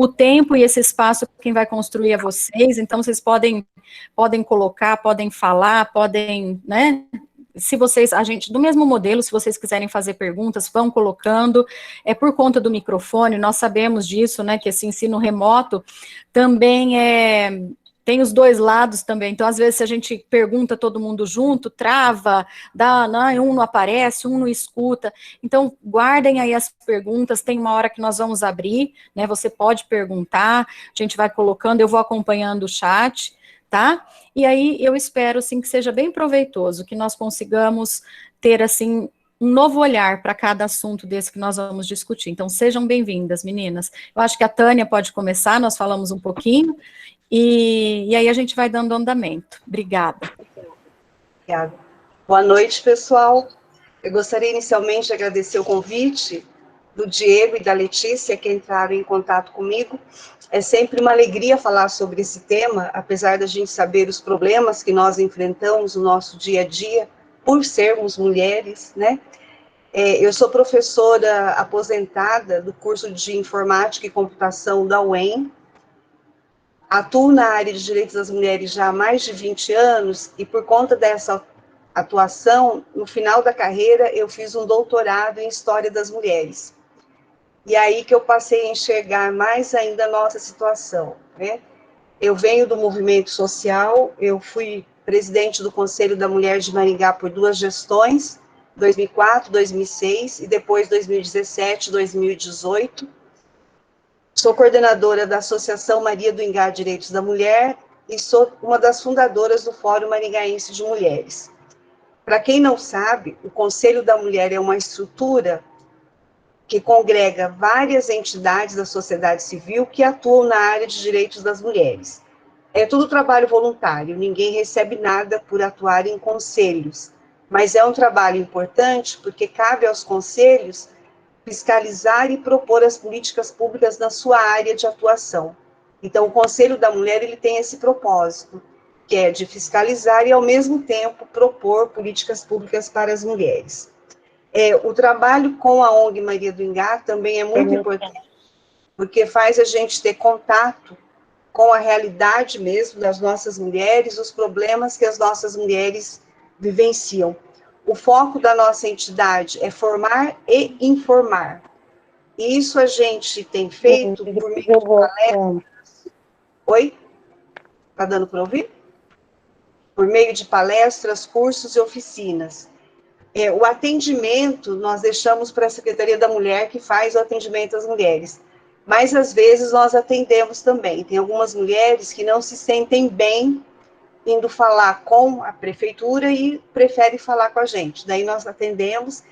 o tempo e esse espaço quem vai construir é vocês, então vocês podem colocar, podem falar, podem, né, se vocês, a gente, do mesmo modelo, se vocês quiserem fazer perguntas, vão colocando, é por conta do microfone, nós sabemos disso, né, que esse ensino remoto também tem os dois lados também, então às vezes se a gente pergunta todo mundo junto, trava, um não aparece, um não escuta, então guardem aí as perguntas, tem uma hora que nós vamos abrir, né, você pode perguntar, a gente vai colocando, eu vou acompanhando o chat, tá? E aí eu espero, assim, que seja bem proveitoso, que nós consigamos ter, assim, um novo olhar para cada assunto desse que nós vamos discutir. Então, sejam bem-vindas, meninas. Eu acho que a Tânia pode começar, nós falamos um pouquinho, e aí a gente vai dando andamento. Obrigada. Obrigada. Boa noite, pessoal. Eu gostaria inicialmente de agradecer o convite do Diego e da Letícia, que entraram em contato comigo. É sempre uma alegria falar sobre esse tema, apesar da gente saber os problemas que nós enfrentamos no nosso dia a dia, por sermos mulheres, né? Eu sou professora aposentada do curso de Informática e Computação da UEM, atuo na área de direitos das mulheres já há mais de 20 anos, e por conta dessa atuação, no final da carreira, eu fiz um doutorado em História das Mulheres. E aí que eu passei a enxergar mais ainda a nossa situação, né? Eu venho do movimento social, eu fui presidente do Conselho da Mulher de Maringá por 2 gestões, 2004, 2006 e depois 2017, 2018. Sou coordenadora da Associação Maria do Ingá Direitos da Mulher e sou uma das fundadoras do Fórum Maringaense de Mulheres. Para quem não sabe, o Conselho da Mulher é uma estrutura que congrega várias entidades da sociedade civil que atuam na área de direitos das mulheres. É tudo trabalho voluntário, ninguém recebe nada por atuar em conselhos, mas é um trabalho importante porque cabe aos conselhos fiscalizar e propor as políticas públicas na sua área de atuação. Então, o Conselho da Mulher ele tem esse propósito, que é de fiscalizar e, ao mesmo tempo, propor políticas públicas para as mulheres. O trabalho com a ONG Maria do Ingá também é muito importante, porque faz a gente ter contato com a realidade mesmo das nossas mulheres, os problemas que as nossas mulheres vivenciam. O foco da nossa entidade é formar e informar. E isso a gente tem feito por meio de palestras. Oi? Está dando para ouvir? Por meio de palestras, cursos e oficinas. O atendimento nós deixamos para a Secretaria da Mulher, que faz o atendimento às mulheres. Mas, às vezes, nós atendemos também. Tem algumas mulheres que não se sentem bem indo falar com a prefeitura e preferem falar com a gente. Daí nós atendemos.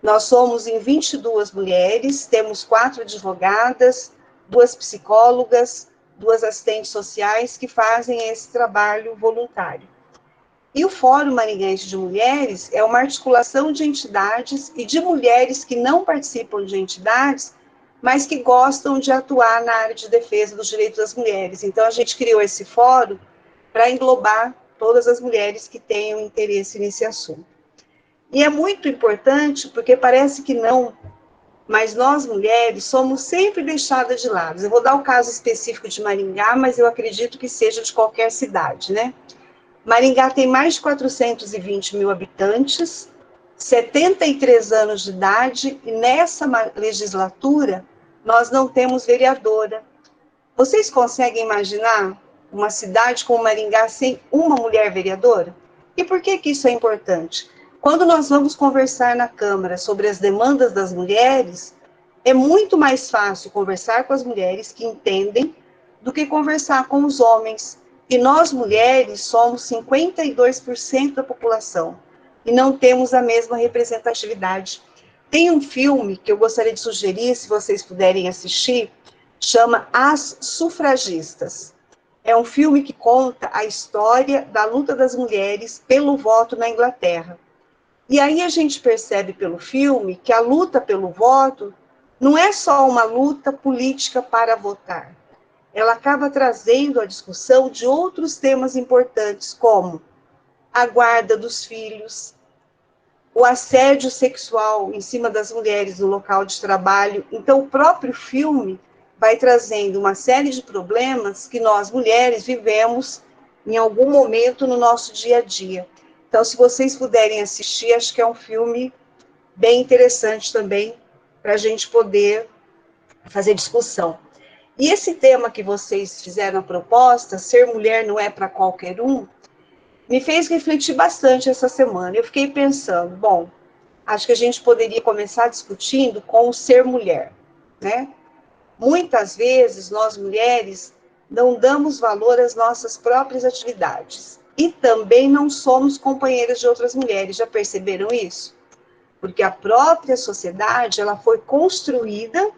Nós somos em 22 mulheres, temos 4 advogadas, 2 psicólogas, 2 assistentes sociais que fazem esse trabalho voluntário. E o Fórum Maringaense de Mulheres é uma articulação de entidades e de mulheres que não participam de entidades, mas que gostam de atuar na área de defesa dos direitos das mulheres. Então, a gente criou esse fórum para englobar todas as mulheres que tenham interesse nesse assunto. E é muito importante, porque parece que não, mas nós, mulheres, somos sempre deixadas de lado. Eu vou dar o caso específico de Maringá, mas eu acredito que seja de qualquer cidade, né? Maringá tem mais de 420 mil habitantes, 73 anos de idade, e nessa legislatura nós não temos vereadora. Vocês conseguem imaginar uma cidade como Maringá sem uma mulher vereadora? E por que isso é importante? Quando nós vamos conversar na Câmara sobre as demandas das mulheres, é muito mais fácil conversar com as mulheres que entendem do que conversar com os homens. E nós, mulheres, somos 52% da população e não temos a mesma representatividade. Tem um filme que eu gostaria de sugerir, se vocês puderem assistir, chama As Sufragistas. É um filme que conta a história da luta das mulheres pelo voto na Inglaterra. E aí a gente percebe pelo filme que a luta pelo voto não é só uma luta política para votar. Ela acaba trazendo a discussão de outros temas importantes, como a guarda dos filhos, o assédio sexual em cima das mulheres no local de trabalho. Então, o próprio filme vai trazendo uma série de problemas que nós, mulheres, vivemos em algum momento no nosso dia a dia. Então, se vocês puderem assistir, acho que é um filme bem interessante também, para a gente poder fazer discussão. E esse tema que vocês fizeram a proposta, ser mulher não é para qualquer um, me fez refletir bastante essa semana. Eu fiquei pensando, bom, acho que a gente poderia começar discutindo com o ser mulher, né? Muitas vezes, nós mulheres não damos valor às nossas próprias atividades. E também não somos companheiras de outras mulheres. Já perceberam isso? Porque a própria sociedade, ela foi construída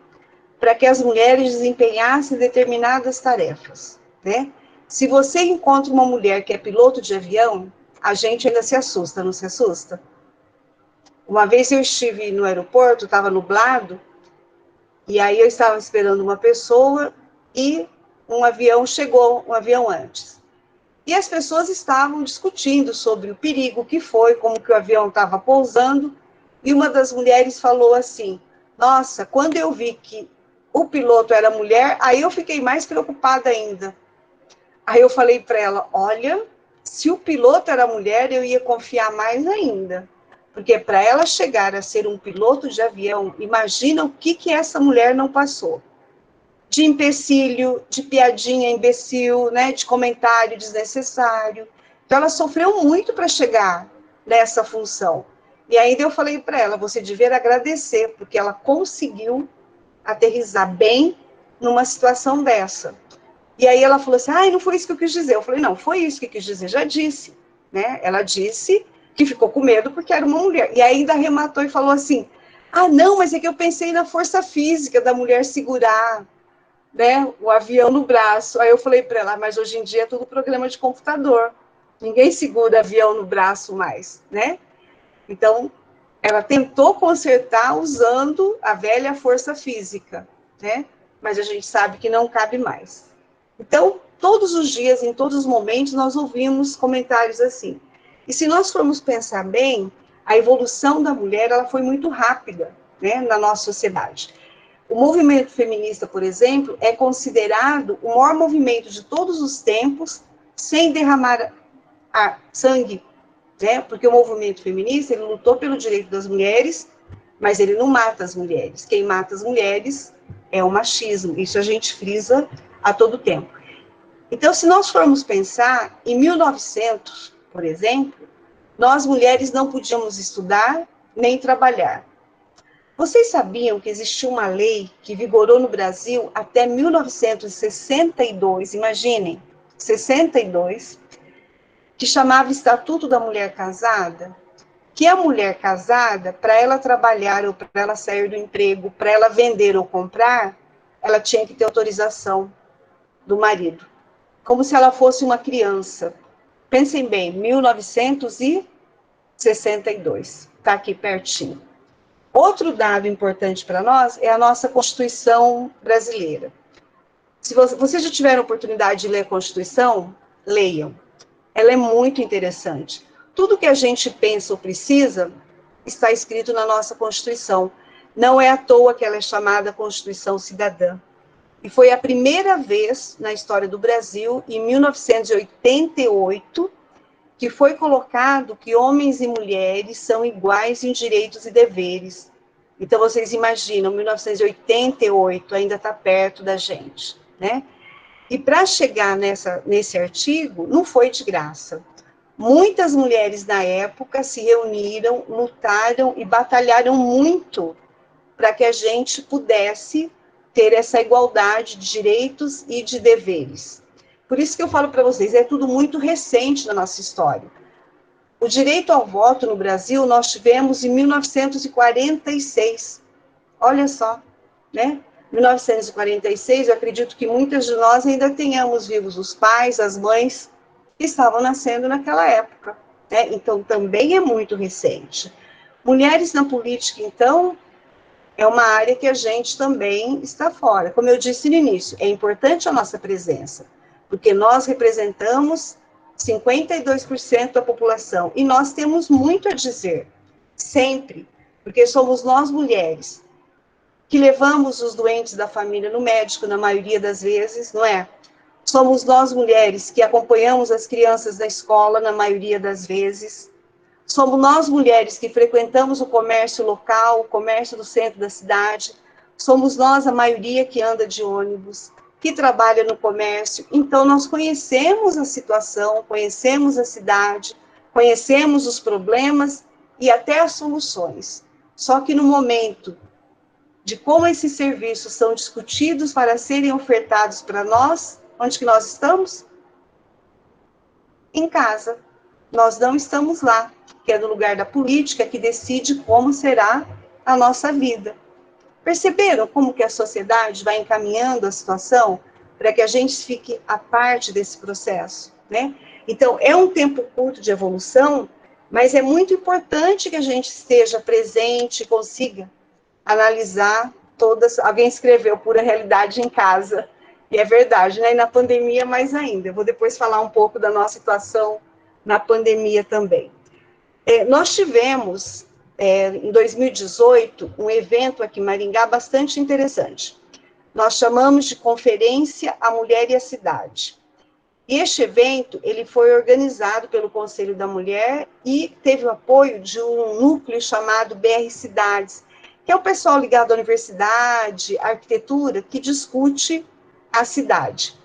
para que as mulheres desempenhassem determinadas tarefas, né? Se você encontra uma mulher que é piloto de avião, a gente ainda se assusta, não se assusta? Uma vez eu estive no aeroporto, estava nublado, e aí eu estava esperando uma pessoa e um avião chegou, um avião antes. E as pessoas estavam discutindo sobre o perigo que foi, como que o avião estava pousando, e uma das mulheres falou assim, nossa, quando eu vi que o piloto era mulher, aí eu fiquei mais preocupada ainda. Aí eu falei para ela, olha, se o piloto era mulher, eu ia confiar mais ainda. Porque para ela chegar a ser um piloto de avião, imagina o que essa mulher não passou. De empecilho, de piadinha imbecil, né, de comentário desnecessário. Então ela sofreu muito para chegar nessa função. E ainda eu falei para ela, você devia agradecer, porque ela conseguiu aterrissar bem numa situação dessa. E aí ela falou assim, não foi isso que eu quis dizer. Eu falei, não, foi isso que eu quis dizer, já disse. Né? Ela disse que ficou com medo porque era uma mulher. E ainda arrematou e falou assim, não, mas é que eu pensei na força física da mulher segurar, né, o avião no braço. Aí eu falei para ela, mas hoje em dia é tudo programa de computador. Ninguém segura avião no braço mais, né? Então, ela tentou consertar usando a velha força física, né? Mas a gente sabe que não cabe mais. Então, todos os dias, em todos os momentos, nós ouvimos comentários assim. E se nós formos pensar bem, a evolução da mulher ela foi muito rápida, né, na nossa sociedade. O movimento feminista, por exemplo, é considerado o maior movimento de todos os tempos, sem derramar sangue, né? Porque o movimento feminista ele lutou pelo direito das mulheres, mas ele não mata as mulheres. Quem mata as mulheres é o machismo. Isso a gente frisa a todo tempo. Então, se nós formos pensar, em 1900, por exemplo, nós mulheres não podíamos estudar nem trabalhar. Vocês sabiam que existiu uma lei que vigorou no Brasil até 1962, imaginem, 62, que chamava Estatuto da Mulher Casada? Que a mulher casada, para ela trabalhar ou para ela sair do emprego, para ela vender ou comprar, ela tinha que ter autorização do marido. Como se ela fosse uma criança. Pensem bem, 1962, está aqui pertinho. Outro dado importante para nós é a nossa Constituição brasileira. Se vocês já tiveram oportunidade de ler a Constituição, leiam. Ela é muito interessante. Tudo que a gente pensa ou precisa está escrito na nossa Constituição. Não é à toa que ela é chamada Constituição Cidadã. E foi a primeira vez na história do Brasil, em 1988, que foi colocado que homens e mulheres são iguais em direitos e deveres. Então, vocês imaginam, 1988 ainda está perto da gente, né? E para chegar nesse artigo, não foi de graça. Muitas mulheres na época se reuniram, lutaram e batalharam muito para que a gente pudesse ter essa igualdade de direitos e de deveres. Por isso que eu falo para vocês, é tudo muito recente na nossa história. O direito ao voto no Brasil nós tivemos em 1946. Olha só, né? 1946, eu acredito que muitas de nós ainda tenhamos vivos os pais, as mães que estavam nascendo naquela época, né? Então, também é muito recente. Mulheres na política, então, é uma área que a gente também está fora. Como eu disse no início, é importante a nossa presença, porque nós representamos 52% da população, e nós temos muito a dizer, sempre, porque somos nós mulheres que levamos os doentes da família no médico, na maioria das vezes, não é? Somos nós, mulheres, que acompanhamos as crianças na escola, na maioria das vezes. Somos nós, mulheres, que frequentamos o comércio local, o comércio do centro da cidade. Somos nós, a maioria, que anda de ônibus, que trabalha no comércio. Então, nós conhecemos a situação, conhecemos a cidade, conhecemos os problemas e até as soluções. Só que no momento de como esses serviços são discutidos para serem ofertados para nós, onde que nós estamos? Em casa. Nós não estamos lá, que é no lugar da política que decide como será a nossa vida. Perceberam como que a sociedade vai encaminhando a situação para que a gente fique à parte desse processo, né? Então, é um tempo curto de evolução, mas é muito importante que a gente esteja presente, consiga analisar todas. Alguém escreveu pura realidade em casa, e é verdade, né? E na pandemia mais ainda. Eu vou depois falar um pouco da nossa situação na pandemia também. Nós tivemos, em 2018, um evento aqui em Maringá bastante interessante. Nós chamamos de Conferência A Mulher e a Cidade. E este evento, ele foi organizado pelo Conselho da Mulher e teve o apoio de um núcleo chamado BR Cidades, que é o pessoal ligado à universidade, à arquitetura, que discute a cidade.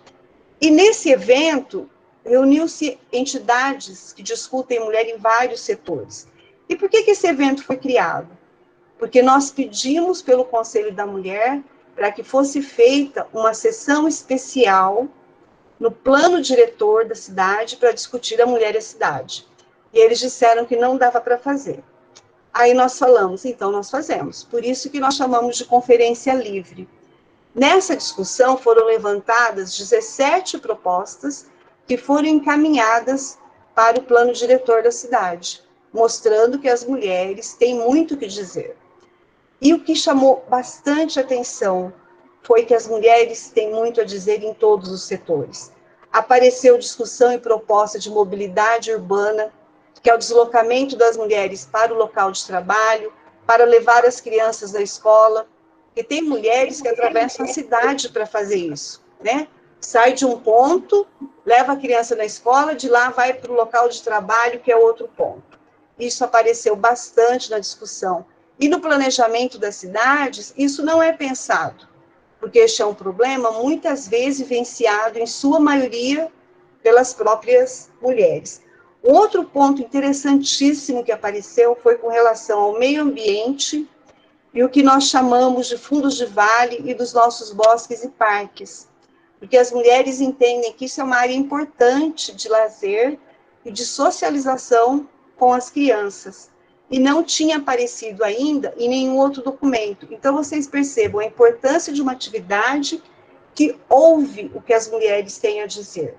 E nesse evento, reuniu-se entidades que discutem mulher em vários setores. E por que esse evento foi criado? Porque nós pedimos pelo Conselho da Mulher para que fosse feita uma sessão especial no plano diretor da cidade para discutir a mulher e a cidade. E eles disseram que não dava para fazer. Aí nós falamos, então nós fazemos. Por isso que nós chamamos de conferência livre. Nessa discussão foram levantadas 17 propostas que foram encaminhadas para o plano diretor da cidade, mostrando que as mulheres têm muito o que dizer. E o que chamou bastante atenção foi que as mulheres têm muito a dizer em todos os setores. Apareceu discussão e proposta de mobilidade urbana, que é o deslocamento das mulheres para o local de trabalho, para levar as crianças na escola, e tem mulheres que atravessam a cidade para fazer isso, né? Sai de um ponto, leva a criança na escola, de lá vai para o local de trabalho, que é outro ponto. Isso apareceu bastante na discussão. E no planejamento das cidades, isso não é pensado, porque este é um problema muitas vezes vivenciado, em sua maioria, pelas próprias mulheres. Um outro ponto interessantíssimo que apareceu foi com relação ao meio ambiente e o que nós chamamos de fundos de vale e dos nossos bosques e parques, porque as mulheres entendem que isso é uma área importante de lazer e de socialização com as crianças, e não tinha aparecido ainda em nenhum outro documento. Então, vocês percebam a importância de uma atividade que ouve o que as mulheres têm a dizer.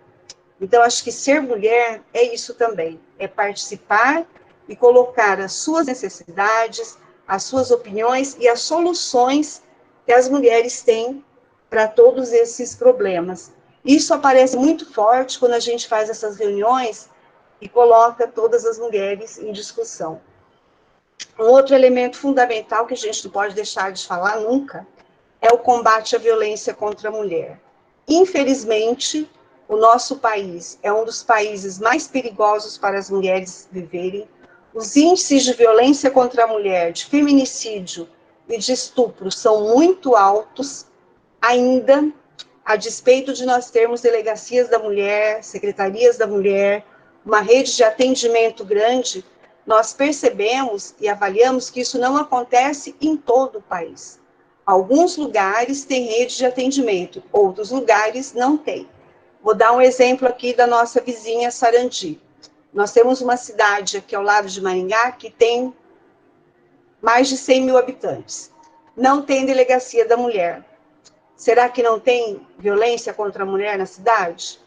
Então, acho que ser mulher é isso também, é participar e colocar as suas necessidades, as suas opiniões e as soluções que as mulheres têm para todos esses problemas. Isso aparece muito forte quando a gente faz essas reuniões e coloca todas as mulheres em discussão. Um outro elemento fundamental que a gente não pode deixar de falar nunca é o combate à violência contra a mulher. Infelizmente, o nosso país é um dos países mais perigosos para as mulheres viverem. Os índices de violência contra a mulher, de feminicídio e de estupro são muito altos, ainda, a despeito de nós termos delegacias da mulher, secretarias da mulher, uma rede de atendimento grande, nós percebemos e avaliamos que isso não acontece em todo o país. Alguns lugares têm rede de atendimento, outros lugares não têm. Vou dar um exemplo aqui da nossa vizinha Sarandi. Nós temos uma cidade aqui ao lado de Maringá que tem mais de 100 mil habitantes. Não tem delegacia da mulher. Será que não tem violência contra a mulher na cidade?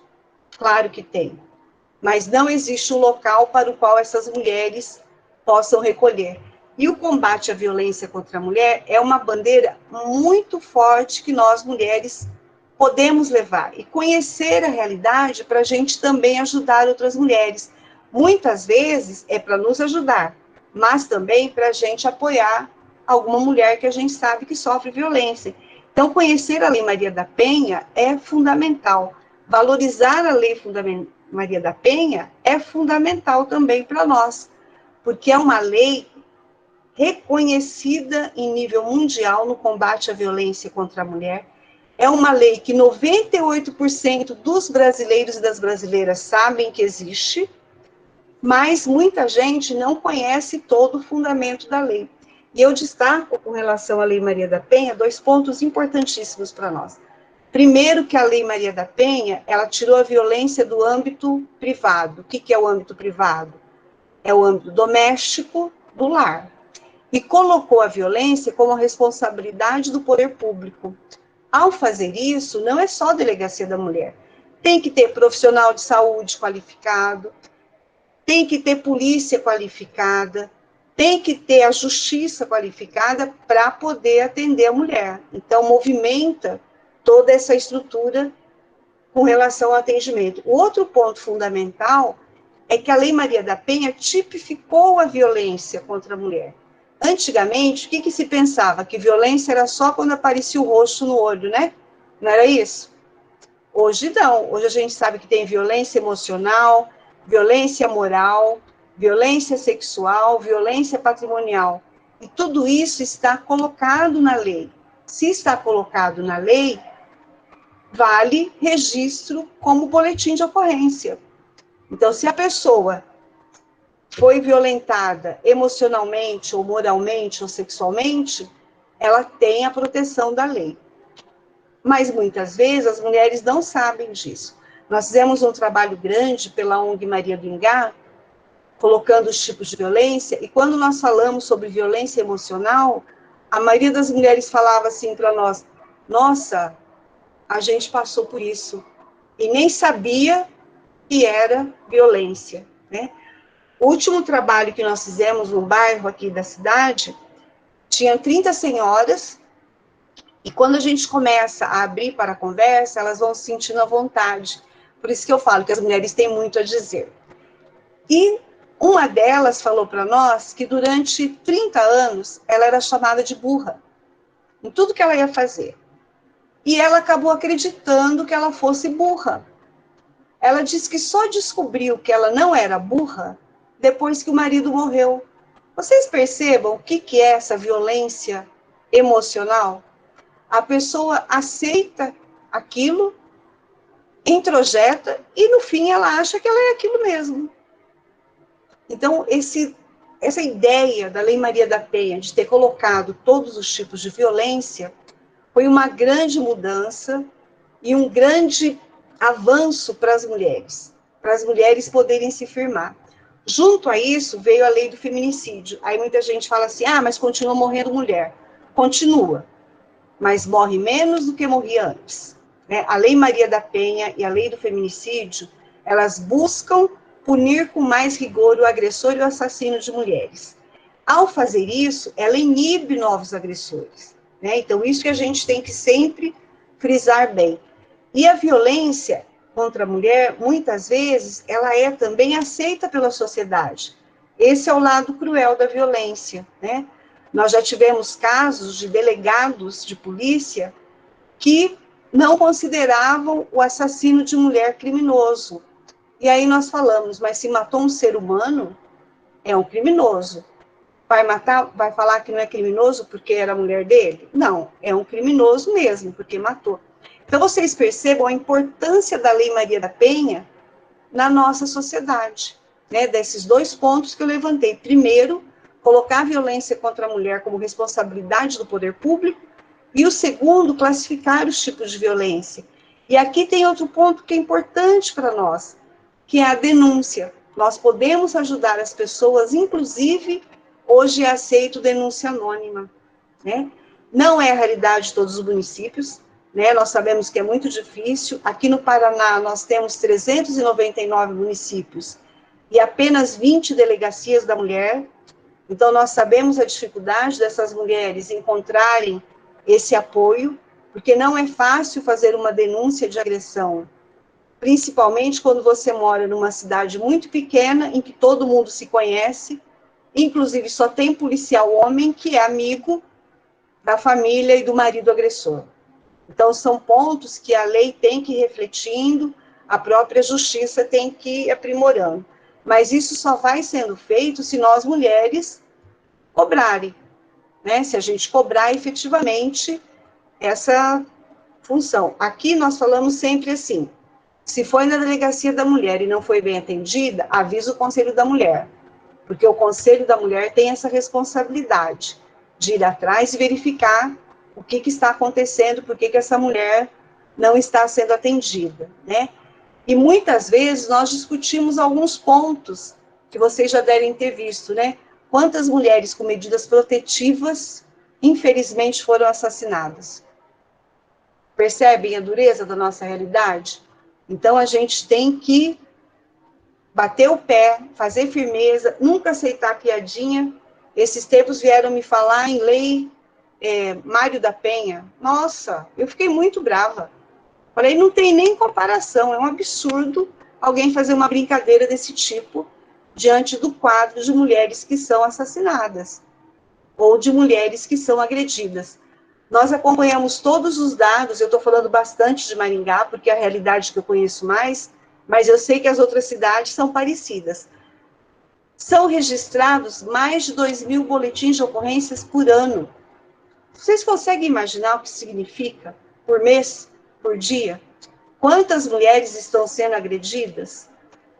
Claro que tem. Mas não existe um local para o qual essas mulheres possam recolher. E o combate à violência contra a mulher é uma bandeira muito forte que nós, mulheres, podemos levar. E conhecer a realidade para a gente também ajudar outras mulheres. Muitas vezes é para nos ajudar, mas também para a gente apoiar alguma mulher que a gente sabe que sofre violência. Então, conhecer a Lei Maria da Penha é fundamental. Valorizar a Lei Maria da Penha é fundamental também para nós, porque é uma lei reconhecida em nível mundial no combate à violência contra a mulher. É uma lei que 98% dos brasileiros e das brasileiras sabem que existe, mas muita gente não conhece todo o fundamento da lei. E eu destaco, com relação à Lei Maria da Penha, 2 pontos importantíssimos para nós. Primeiro, que a Lei Maria da Penha, ela tirou a violência do âmbito privado. O que é o âmbito privado? É o âmbito doméstico do lar. E colocou a violência como a responsabilidade do poder público. Ao fazer isso, não é só a Delegacia da Mulher. Tem que ter profissional de saúde qualificado, tem que ter polícia qualificada, tem que ter a justiça qualificada para poder atender a mulher. Então, movimenta toda essa estrutura com relação ao atendimento. O outro ponto fundamental é que a Lei Maria da Penha tipificou a violência contra a mulher. Antigamente, o que se pensava? Que violência era só quando aparecia o rosto no olho, né? Não era isso? Hoje não. Hoje a gente sabe que tem violência emocional, violência moral, violência sexual, violência patrimonial. E tudo isso está colocado na lei. Se está colocado na lei, vale registro como boletim de ocorrência. Então, se a pessoa foi violentada emocionalmente, ou moralmente, ou sexualmente, ela tem a proteção da lei. Mas, muitas vezes, as mulheres não sabem disso. Nós fizemos um trabalho grande pela ONG Maria do Ingá, colocando os tipos de violência, e quando nós falamos sobre violência emocional, a maioria das mulheres falava assim para nós: nossa, a gente passou por isso, e nem sabia que era violência, né? O último trabalho que nós fizemos no bairro aqui da cidade, tinha 30 senhoras, e quando a gente começa a abrir para a conversa, elas vão se sentindo à vontade. Por isso que eu falo que as mulheres têm muito a dizer. E uma delas falou para nós que durante 30 anos ela era chamada de burra em tudo que ela ia fazer. E ela acabou acreditando que ela fosse burra. Ela disse que só descobriu que ela não era burra depois que o marido morreu. Vocês percebam o que é essa violência emocional? A pessoa aceita aquilo, introjeta, e no fim ela acha que ela é aquilo mesmo. Então, essa ideia da Lei Maria da Penha de ter colocado todos os tipos de violência foi uma grande mudança e um grande avanço para as mulheres poderem se firmar. Junto a isso, veio a lei do feminicídio. Aí muita gente fala assim, mas continua morrendo mulher. Continua, mas morre menos do que morria antes. Né? A Lei Maria da Penha e a lei do feminicídio, elas buscam punir com mais rigor o agressor e o assassino de mulheres. Ao fazer isso, ela inibe novos agressores. Né? Então, isso que a gente tem que sempre frisar bem. E a violência contra a mulher, muitas vezes, ela é também aceita pela sociedade. Esse é o lado cruel da violência, né? Nós já tivemos casos de delegados de polícia que não consideravam o assassino de mulher criminoso. E aí nós falamos, mas se matou um ser humano, é um criminoso. Vai matar, vai falar que não é criminoso porque era a mulher dele? Não, é um criminoso mesmo, porque matou. Então, vocês percebam a importância da Lei Maria da Penha na nossa sociedade, né? Desses 2 pontos que eu levantei. Primeiro, colocar a violência contra a mulher como responsabilidade do poder público, e o segundo, classificar os tipos de violência. E aqui tem outro ponto que é importante para nós, que é a denúncia. Nós podemos ajudar as pessoas, inclusive, hoje é aceito denúncia anônima, né? Não é a realidade de todos os municípios, né? Nós sabemos que é muito difícil. Aqui no Paraná, nós temos 399 municípios e apenas 20 delegacias da mulher. Então, nós sabemos a dificuldade dessas mulheres encontrarem esse apoio, porque não é fácil fazer uma denúncia de agressão, principalmente quando você mora numa cidade muito pequena, em que todo mundo se conhece, inclusive só tem policial homem que é amigo da família e do marido agressor. Então, são pontos que a lei tem que ir refletindo, a própria justiça tem que ir aprimorando. Mas isso só vai sendo feito se nós, mulheres, cobrarem, né? Se a gente cobrar efetivamente essa função. Aqui nós falamos sempre assim, se foi na delegacia da mulher e não foi bem atendida, avisa o Conselho da Mulher, porque o Conselho da Mulher tem essa responsabilidade de ir atrás e verificar o que está acontecendo, por que essa mulher não está sendo atendida, né? E muitas vezes nós discutimos alguns pontos que vocês já devem ter visto, né? Quantas mulheres com medidas protetivas, infelizmente, foram assassinadas? Percebem a dureza da nossa realidade? Então, a gente tem que bater o pé, fazer firmeza, nunca aceitar piadinha. Esses tempos vieram me falar em lei Mário da Penha. Nossa, eu fiquei muito brava. Falei, não tem nem comparação, é um absurdo alguém fazer uma brincadeira desse tipo diante do quadro de mulheres que são assassinadas ou de mulheres que são agredidas. Nós acompanhamos todos os dados, eu estou falando bastante de Maringá, porque é a realidade que eu conheço mais, mas eu sei que as outras cidades são parecidas. São registrados mais de 2.000 boletins de ocorrências por ano. Vocês conseguem imaginar o que significa por mês, por dia? Quantas mulheres estão sendo agredidas?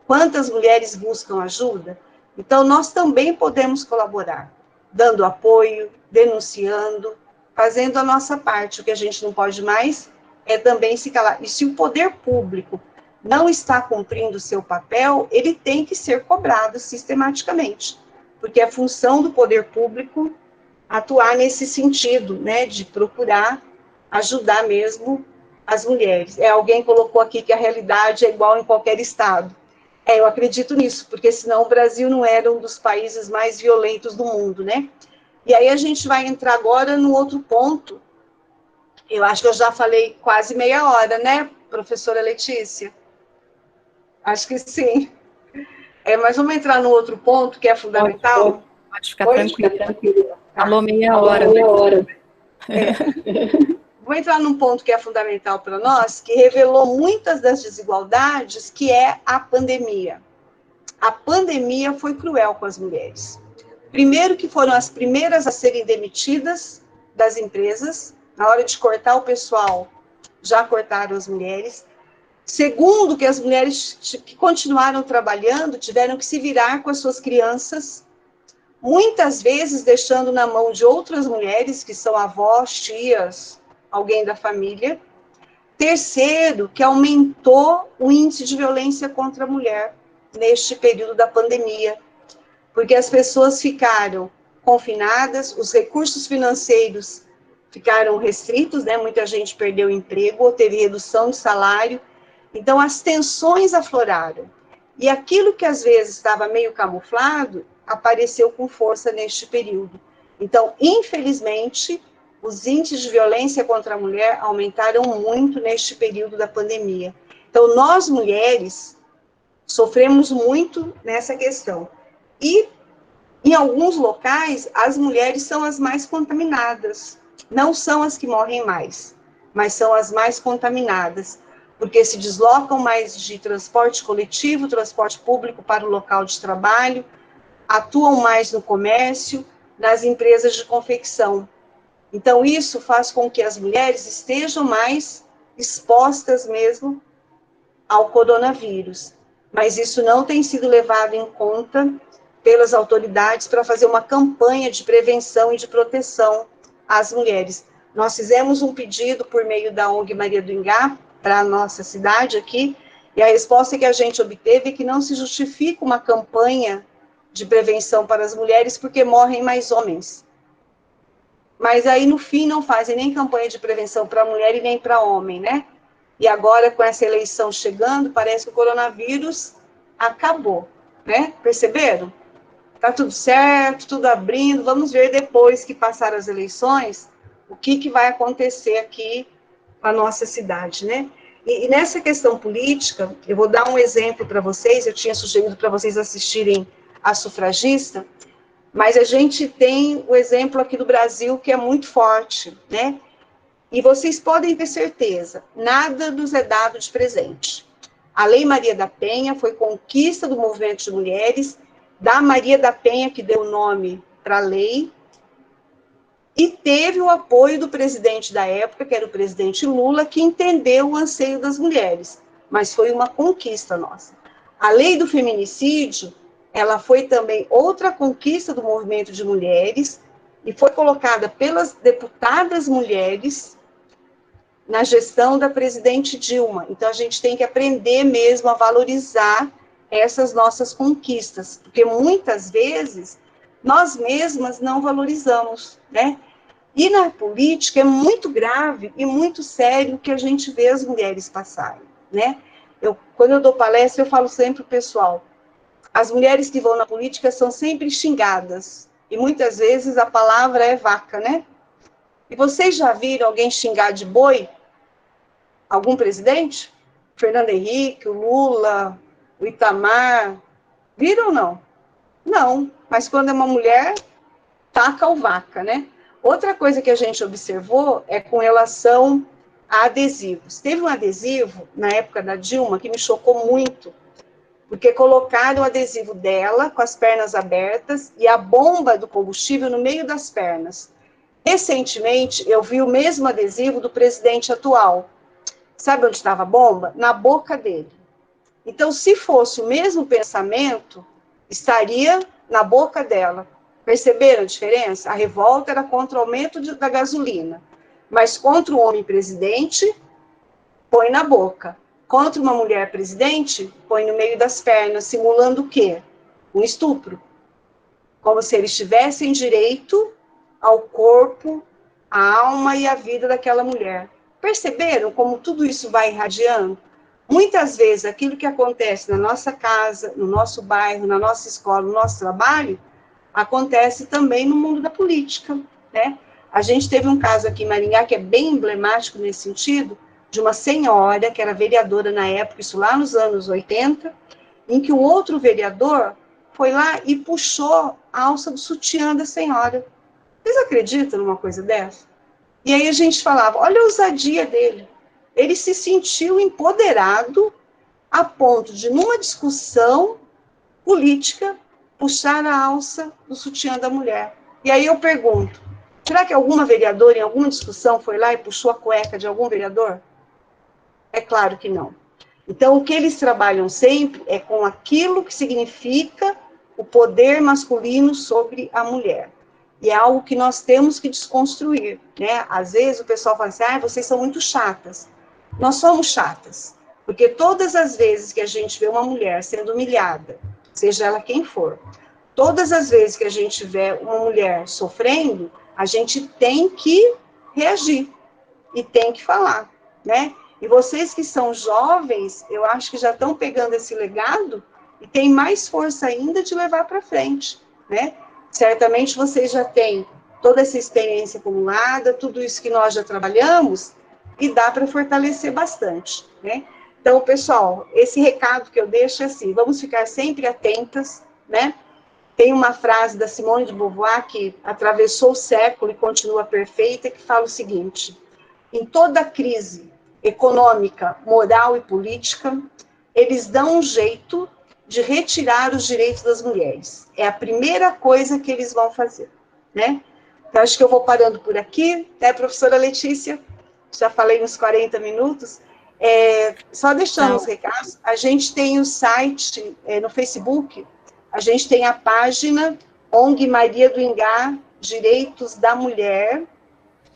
Quantas mulheres buscam ajuda? Então, nós também podemos colaborar, dando apoio, denunciando, fazendo a nossa parte. O que a gente não pode mais é também se calar. E se o poder público não está cumprindo o seu papel, ele tem que ser cobrado sistematicamente, porque é função do poder público atuar nesse sentido, né, de procurar ajudar mesmo as mulheres. Alguém colocou aqui que a realidade é igual em qualquer estado. Eu acredito nisso, porque senão o Brasil não era um dos países mais violentos do mundo, né? E aí a gente vai entrar agora no outro ponto. Eu acho que eu já falei quase meia hora, né, professora Letícia? Acho que sim. Mas vamos entrar no outro ponto que é fundamental? Pode ficar tranquila. Falou meia hora. Vou entrar num ponto que é fundamental para nós, que revelou muitas das desigualdades, que é a pandemia. A pandemia foi cruel com as mulheres. Primeiro, que foram as primeiras a serem demitidas das empresas, na hora de cortar o pessoal, já cortaram as mulheres. Segundo, que as mulheres que continuaram trabalhando tiveram que se virar com as suas crianças, muitas vezes deixando na mão de outras mulheres, que são avós, tias, alguém da família. Terceiro, que aumentou o índice de violência contra a mulher neste período da pandemia, porque as pessoas ficaram confinadas, os recursos financeiros ficaram restritos, né? Muita gente perdeu o emprego ou teve redução de salário, então as tensões afloraram. E aquilo que às vezes estava meio camuflado, apareceu com força neste período. Então, infelizmente, os índices de violência contra a mulher aumentaram muito neste período da pandemia. Então, nós mulheres sofremos muito nessa questão. E, em alguns locais, as mulheres são as mais contaminadas. Não são as que morrem mais, mas são as mais contaminadas, porque se deslocam mais de transporte coletivo, transporte público para o local de trabalho, atuam mais no comércio, nas empresas de confecção. Então, isso faz com que as mulheres estejam mais expostas mesmo ao coronavírus. Mas isso não tem sido levado em conta pelas autoridades para fazer uma campanha de prevenção e de proteção às mulheres. Nós fizemos um pedido por meio da ONG Maria do Ingá para a nossa cidade aqui, e a resposta que a gente obteve é que não se justifica uma campanha de prevenção para as mulheres porque morrem mais homens. Mas aí, no fim, não fazem nem campanha de prevenção para mulher e nem para homem, né? E agora, com essa eleição chegando, parece que o coronavírus acabou, né? Perceberam? Tá tudo certo, tudo abrindo, vamos ver depois que passar as eleições, o que vai acontecer aqui na nossa cidade, né? E nessa questão política, eu vou dar um exemplo para vocês, eu tinha sugerido para vocês assistirem A Sufragista. Mas a gente tem o exemplo aqui do Brasil que é muito forte, né? E vocês podem ter certeza, nada nos é dado de presente. A Lei Maria da Penha foi conquista do movimento de mulheres, da Maria da Penha, que deu o nome para a lei, e teve o apoio do presidente da época, que era o presidente Lula, que entendeu o anseio das mulheres, mas foi uma conquista nossa. A lei do feminicídio, ela foi também outra conquista do movimento de mulheres, e foi colocada pelas deputadas mulheres na gestão da presidente Dilma. Então, a gente tem que aprender mesmo a valorizar essas nossas conquistas, porque muitas vezes nós mesmas não valorizamos, né? E na política é muito grave e muito sério o que a gente vê as mulheres passarem, né? Quando eu dou palestra, eu falo sempre para o pessoal, as mulheres que vão na política são sempre xingadas, e muitas vezes a palavra é vaca, né? E vocês já viram alguém xingar de boi? Algum presidente? Fernando Henrique, o Lula, o Itamar, viram ou não? Não, mas quando é uma mulher, taca o vaca, né? Outra coisa que a gente observou é com relação a adesivos. Teve um adesivo, na época da Dilma, que me chocou muito, porque colocaram o adesivo dela, com as pernas abertas, e a bomba do combustível no meio das pernas. Recentemente, eu vi o mesmo adesivo do presidente atual. Sabe onde estava a bomba? Na boca dele. Então, se fosse o mesmo pensamento, estaria na boca dela. Perceberam a diferença? A revolta era contra o aumento da gasolina, mas contra o homem presidente, põe na boca. Contra uma mulher presidente, põe no meio das pernas, simulando o quê? Um estupro. Como se eles tivessem direito ao corpo, à alma e à vida daquela mulher. Perceberam como tudo isso vai irradiando? Muitas vezes, aquilo que acontece na nossa casa, no nosso bairro, na nossa escola, no nosso trabalho, acontece também no mundo da política, né? A gente teve um caso aqui em Maringá que é bem emblemático nesse sentido, de uma senhora que era vereadora na época, isso lá nos anos 80, em que um outro vereador foi lá e puxou a alça do sutiã da senhora. Vocês acreditam numa coisa dessa? E aí a gente falava, olha a ousadia dele. Ele se sentiu empoderado a ponto de, numa discussão política, puxar a alça do sutiã da mulher. E aí eu pergunto, será que alguma vereadora, em alguma discussão, foi lá e puxou a cueca de algum vereador? É claro que não. Então, o que eles trabalham sempre é com aquilo que significa o poder masculino sobre a mulher. E é algo que nós temos que desconstruir, né? Às vezes o pessoal fala assim, vocês são muito chatas. Nós somos chatas, porque todas as vezes que a gente vê uma mulher sendo humilhada, seja ela quem for, todas as vezes que a gente vê uma mulher sofrendo, a gente tem que reagir e tem que falar, né? E vocês que são jovens, eu acho que já estão pegando esse legado e tem mais força ainda de levar para frente, né? Certamente vocês já têm toda essa experiência acumulada, tudo isso que nós já trabalhamos, e dá para fortalecer bastante, né? Então, pessoal, esse recado que eu deixo é assim, vamos ficar sempre atentas, né? Tem uma frase da Simone de Beauvoir que atravessou o século e continua perfeita, que fala o seguinte: em toda crise econômica, moral e política, eles dão um jeito de retirar os direitos das mulheres. É a primeira coisa que eles vão fazer, né? Então, acho que eu vou parando por aqui, né, professora Letícia? Já falei uns 40 minutos. Só deixando os recados, a gente tem o site no Facebook, a gente tem a página ONG Maria do Ingá, Direitos da Mulher,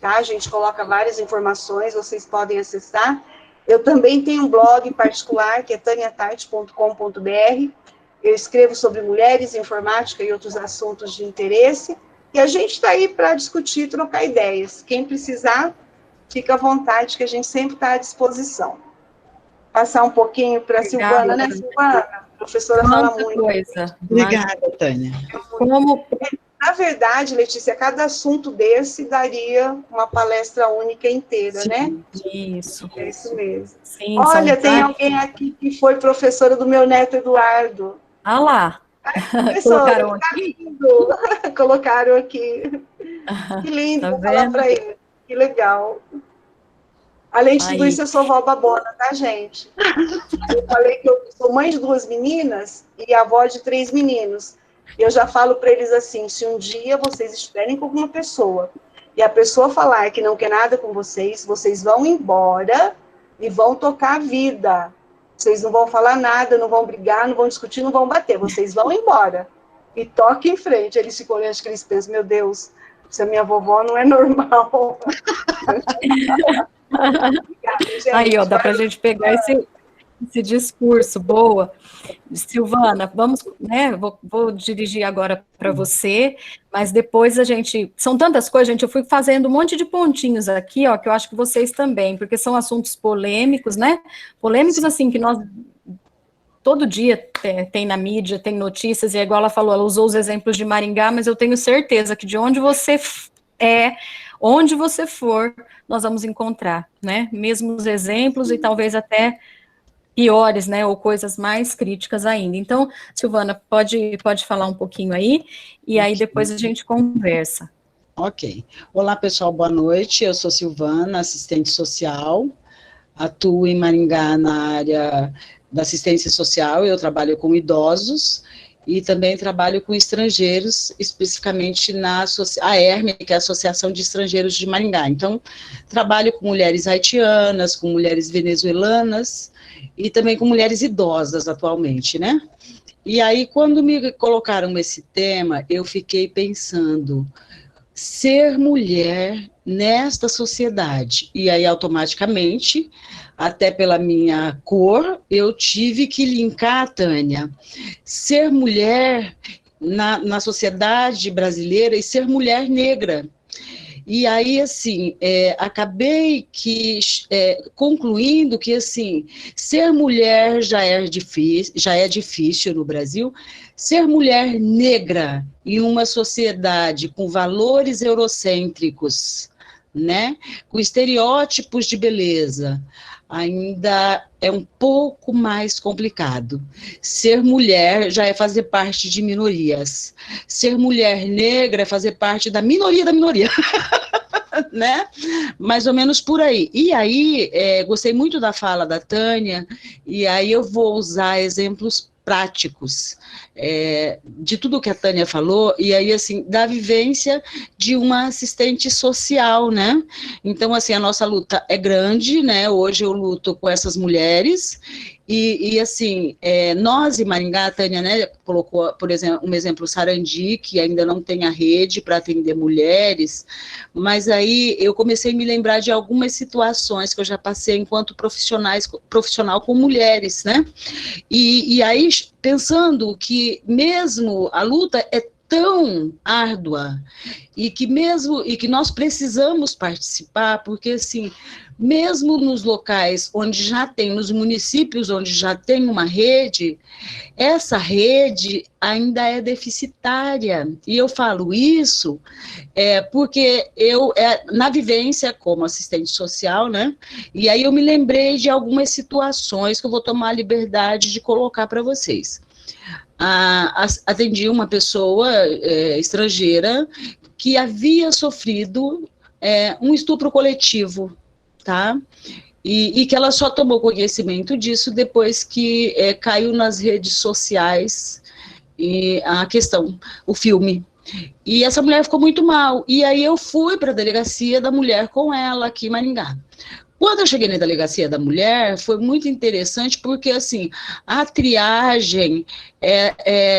tá? A gente coloca várias informações, vocês podem acessar. Eu também tenho um blog particular, que é taniatarte.com.br. Eu escrevo sobre mulheres, informática e outros assuntos de interesse. E a gente está aí para discutir, trocar ideias. Quem precisar, fica à vontade, que a gente sempre está à disposição. Passar um pouquinho para a Silvana, né, Silvana? A professora fala muito. Coisa. Obrigada, Tânia. Na verdade, Letícia, cada assunto desse daria uma palestra única inteira, sim, né? Isso. É isso mesmo. Sim, olha, tem alguém aqui que foi professora do meu neto Eduardo. Ah lá. Professora, Colocaram tá aqui? lindo. Colocaram aqui. Que lindo, Tá vou falar vendo? para ele. Que legal. Além de tudo Aí. isso, eu sou vó babona, tá, gente? Eu falei que eu sou mãe de 2 meninas e avó de 3 meninos. Eu já falo para eles assim, se um dia vocês estiverem com uma pessoa e a pessoa falar que não quer nada com vocês, vocês vão embora e vão tocar a vida. Vocês não vão falar nada, não vão brigar, não vão discutir, não vão bater. Vocês vão embora. E toque em frente. Eles ficam olhando, acho que eles pensam, meu Deus, se a minha vovó não é normal. Obrigada, Aí, ó, gente. dá para a gente pegar esse discurso, boa. Silvana, vamos, né? Vou dirigir agora para você, mas depois a gente. São tantas coisas, gente. Eu fui fazendo um monte de pontinhos aqui, ó, que eu acho que vocês também, porque são assuntos polêmicos, né? Polêmicos, assim, que nós. Todo dia tem na mídia, tem notícias, e é igual ela falou, ela usou os exemplos de Maringá, mas eu tenho certeza que de onde você onde você for, nós vamos encontrar, né? Mesmos exemplos e talvez até piores, né, ou coisas mais críticas ainda. Então, Silvana, pode falar um pouquinho aí, e aí depois a gente conversa. Ok. Olá, pessoal, boa noite. Eu sou Silvana, assistente social, atuo em Maringá na área da assistência social, eu trabalho com idosos e também trabalho com estrangeiros, especificamente na AERM, que é a Associação de Estrangeiros de Maringá. Então, trabalho com mulheres haitianas, com mulheres venezuelanas e também com mulheres idosas atualmente, né? E aí, quando me colocaram esse tema, eu fiquei pensando, ser mulher nesta sociedade, e aí automaticamente, até pela minha cor, eu tive que linkar, Tânia, ser mulher na sociedade brasileira e ser mulher negra. E aí, assim, acabei concluindo que, assim, ser mulher já é difícil no Brasil, ser mulher negra em uma sociedade com valores eurocêntricos, né, com estereótipos de beleza, ainda é um pouco mais complicado. Ser mulher já é fazer parte de minorias. Ser mulher negra é fazer parte da minoria da minoria. Né? Mais ou menos por aí. E aí, gostei muito da fala da Tânia, e aí eu vou usar exemplos práticos de tudo que a Tânia falou, e aí, assim, da vivência de uma assistente social, né? Então, assim, a nossa luta é grande, né? Hoje eu luto com essas mulheres, e assim, nós em Maringá, a Tânia, né, colocou, por exemplo, um exemplo, Sarandi, que ainda não tem a rede para atender mulheres, mas aí eu comecei a me lembrar de algumas situações que eu já passei enquanto profissional com mulheres, né? E aí, pensando que mesmo a luta é tão árdua e que nós precisamos participar, porque assim, mesmo nos locais onde já tem, nos municípios onde já tem uma rede, essa rede ainda é deficitária. E eu falo isso porque eu, na vivência como assistente social, né, e aí eu me lembrei de algumas situações que eu vou tomar a liberdade de colocar para vocês. Atendi uma pessoa estrangeira que havia sofrido um estupro coletivo, tá? E que ela só tomou conhecimento disso depois que caiu nas redes sociais e a questão, o filme. E essa mulher ficou muito mal. E aí eu fui para a delegacia da mulher com ela aqui em Maringá. Quando eu cheguei na delegacia da mulher, foi muito interessante, porque, assim, a triagem,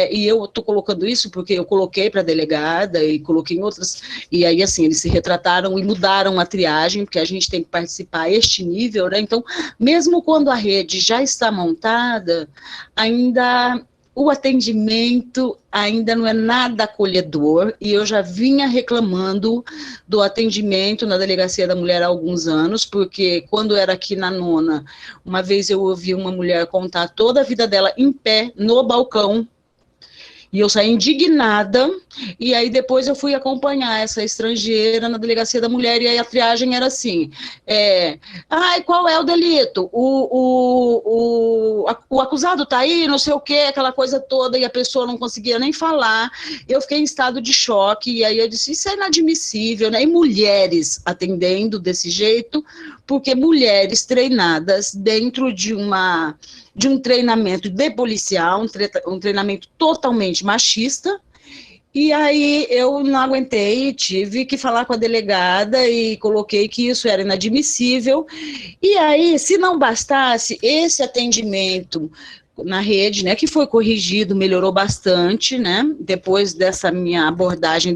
e eu estou colocando isso porque eu coloquei para a delegada e coloquei em outras, e aí, assim, eles se retrataram e mudaram a triagem, porque a gente tem que participar a este nível, né? Então, mesmo quando a rede já está montada, ainda o atendimento ainda não é nada acolhedor, e eu já vinha reclamando do atendimento na Delegacia da Mulher há alguns anos, porque quando era aqui na Nona, uma vez eu ouvi uma mulher contar toda a vida dela em pé, no balcão, E eu saí indignada, e aí depois eu fui acompanhar essa estrangeira na delegacia da mulher, e aí a triagem era assim, ai, qual é o delito? O acusado está aí, não sei o quê, aquela coisa toda, e a pessoa não conseguia nem falar. Eu fiquei em estado de choque, e aí eu disse, isso é inadmissível, né? E mulheres atendendo desse jeito, porque mulheres treinadas dentro de um treinamento de policial, um treinamento totalmente machista, e aí eu não aguentei, tive que falar com a delegada e coloquei que isso era inadmissível. E aí, se não bastasse esse atendimento na rede, né, que foi corrigido, melhorou bastante, né, depois dessa minha abordagem,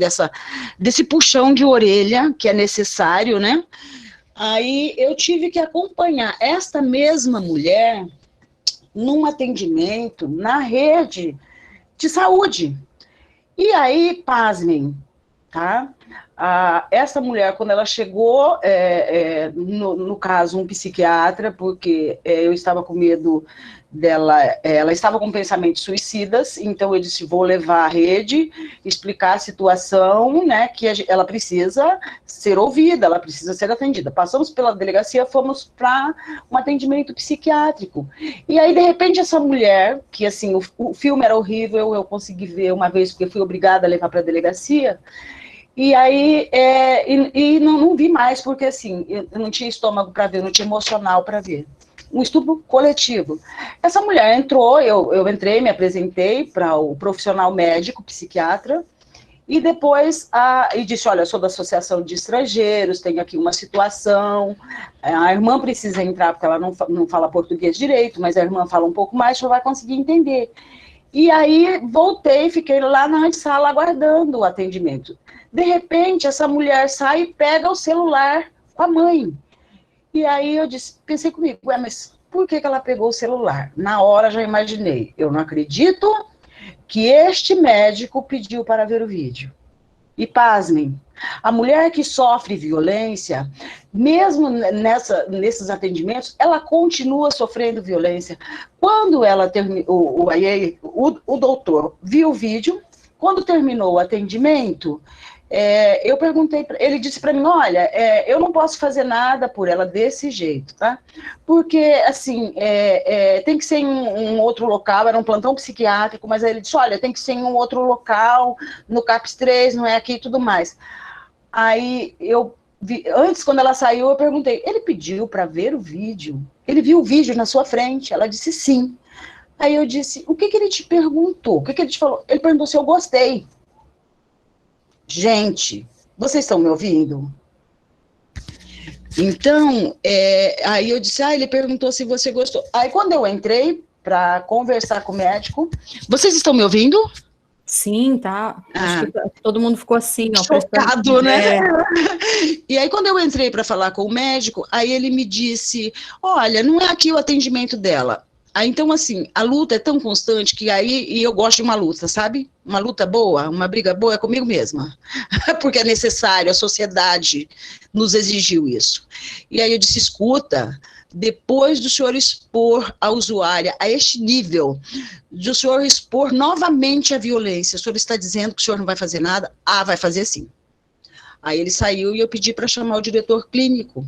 desse puxão de orelha que é necessário, né, aí eu tive que acompanhar esta mesma mulher num atendimento na rede de saúde. E aí, pasmem, tá? Essa mulher, quando ela chegou, no caso, um psiquiatra, porque eu estava com medo dela, ela estava com pensamentos suicidas, então eu disse, vou levar à rede, explicar a situação, né, que ela precisa ser ouvida, ela precisa ser atendida. Passamos pela delegacia, fomos para um atendimento psiquiátrico. E aí, de repente, essa mulher, que assim, o filme era horrível, eu consegui ver uma vez, porque fui obrigada a levar para a delegacia, e aí, não vi mais, porque assim, eu não tinha estômago para ver, não tinha emocional para ver. Um estupro coletivo. Essa mulher entrou, eu entrei, me apresentei para o profissional médico, psiquiatra, e depois e disse, olha, eu sou da Associação de Estrangeiros, tenho aqui uma situação, a irmã precisa entrar, porque ela não fala português direito, mas a irmã fala um pouco mais, só vai conseguir entender. E aí, voltei, fiquei lá na antessala aguardando o atendimento. De repente, essa mulher sai e pega o celular com a mãe. E aí eu pensei comigo, mas por que ela pegou o celular? Na hora já imaginei, eu não acredito que este médico pediu para ver o vídeo. E pasmem, a mulher que sofre violência, mesmo nesses atendimentos, ela continua sofrendo violência. Quando ela terminou, o doutor viu o vídeo, quando terminou o atendimento, eu perguntei, ele disse para mim, olha, eu não posso fazer nada por ela desse jeito, tá? Porque, assim, tem que ser em um outro local, era um plantão psiquiátrico, mas aí ele disse, olha, tem que ser em um outro local, no CAPS 3, não é aqui e tudo mais. Aí, antes, quando ela saiu, eu perguntei, ele pediu para ver o vídeo? Ele viu o vídeo na sua frente? Ela disse sim. Aí eu disse, o que ele te perguntou? O que ele te falou? Ele perguntou se eu gostei. Gente, vocês estão me ouvindo? Então, aí eu disse, ele perguntou se você gostou. Aí quando eu entrei para conversar com o médico, vocês estão me ouvindo? Sim, tá. Acho que todo mundo ficou assim, ó. Chocado, né? E aí quando eu entrei para falar com o médico, aí ele me disse, olha, não é aqui o atendimento dela. Aí, então, assim, a luta é tão constante que e eu gosto de uma luta, sabe? Uma luta boa, uma briga boa é comigo mesma. Porque é necessário, a sociedade nos exigiu isso. E aí eu disse, escuta, depois do senhor expor a usuária a este nível, do senhor expor novamente a violência, o senhor está dizendo que o senhor não vai fazer nada? Vai fazer sim. Aí ele saiu e eu pedi para chamar o diretor clínico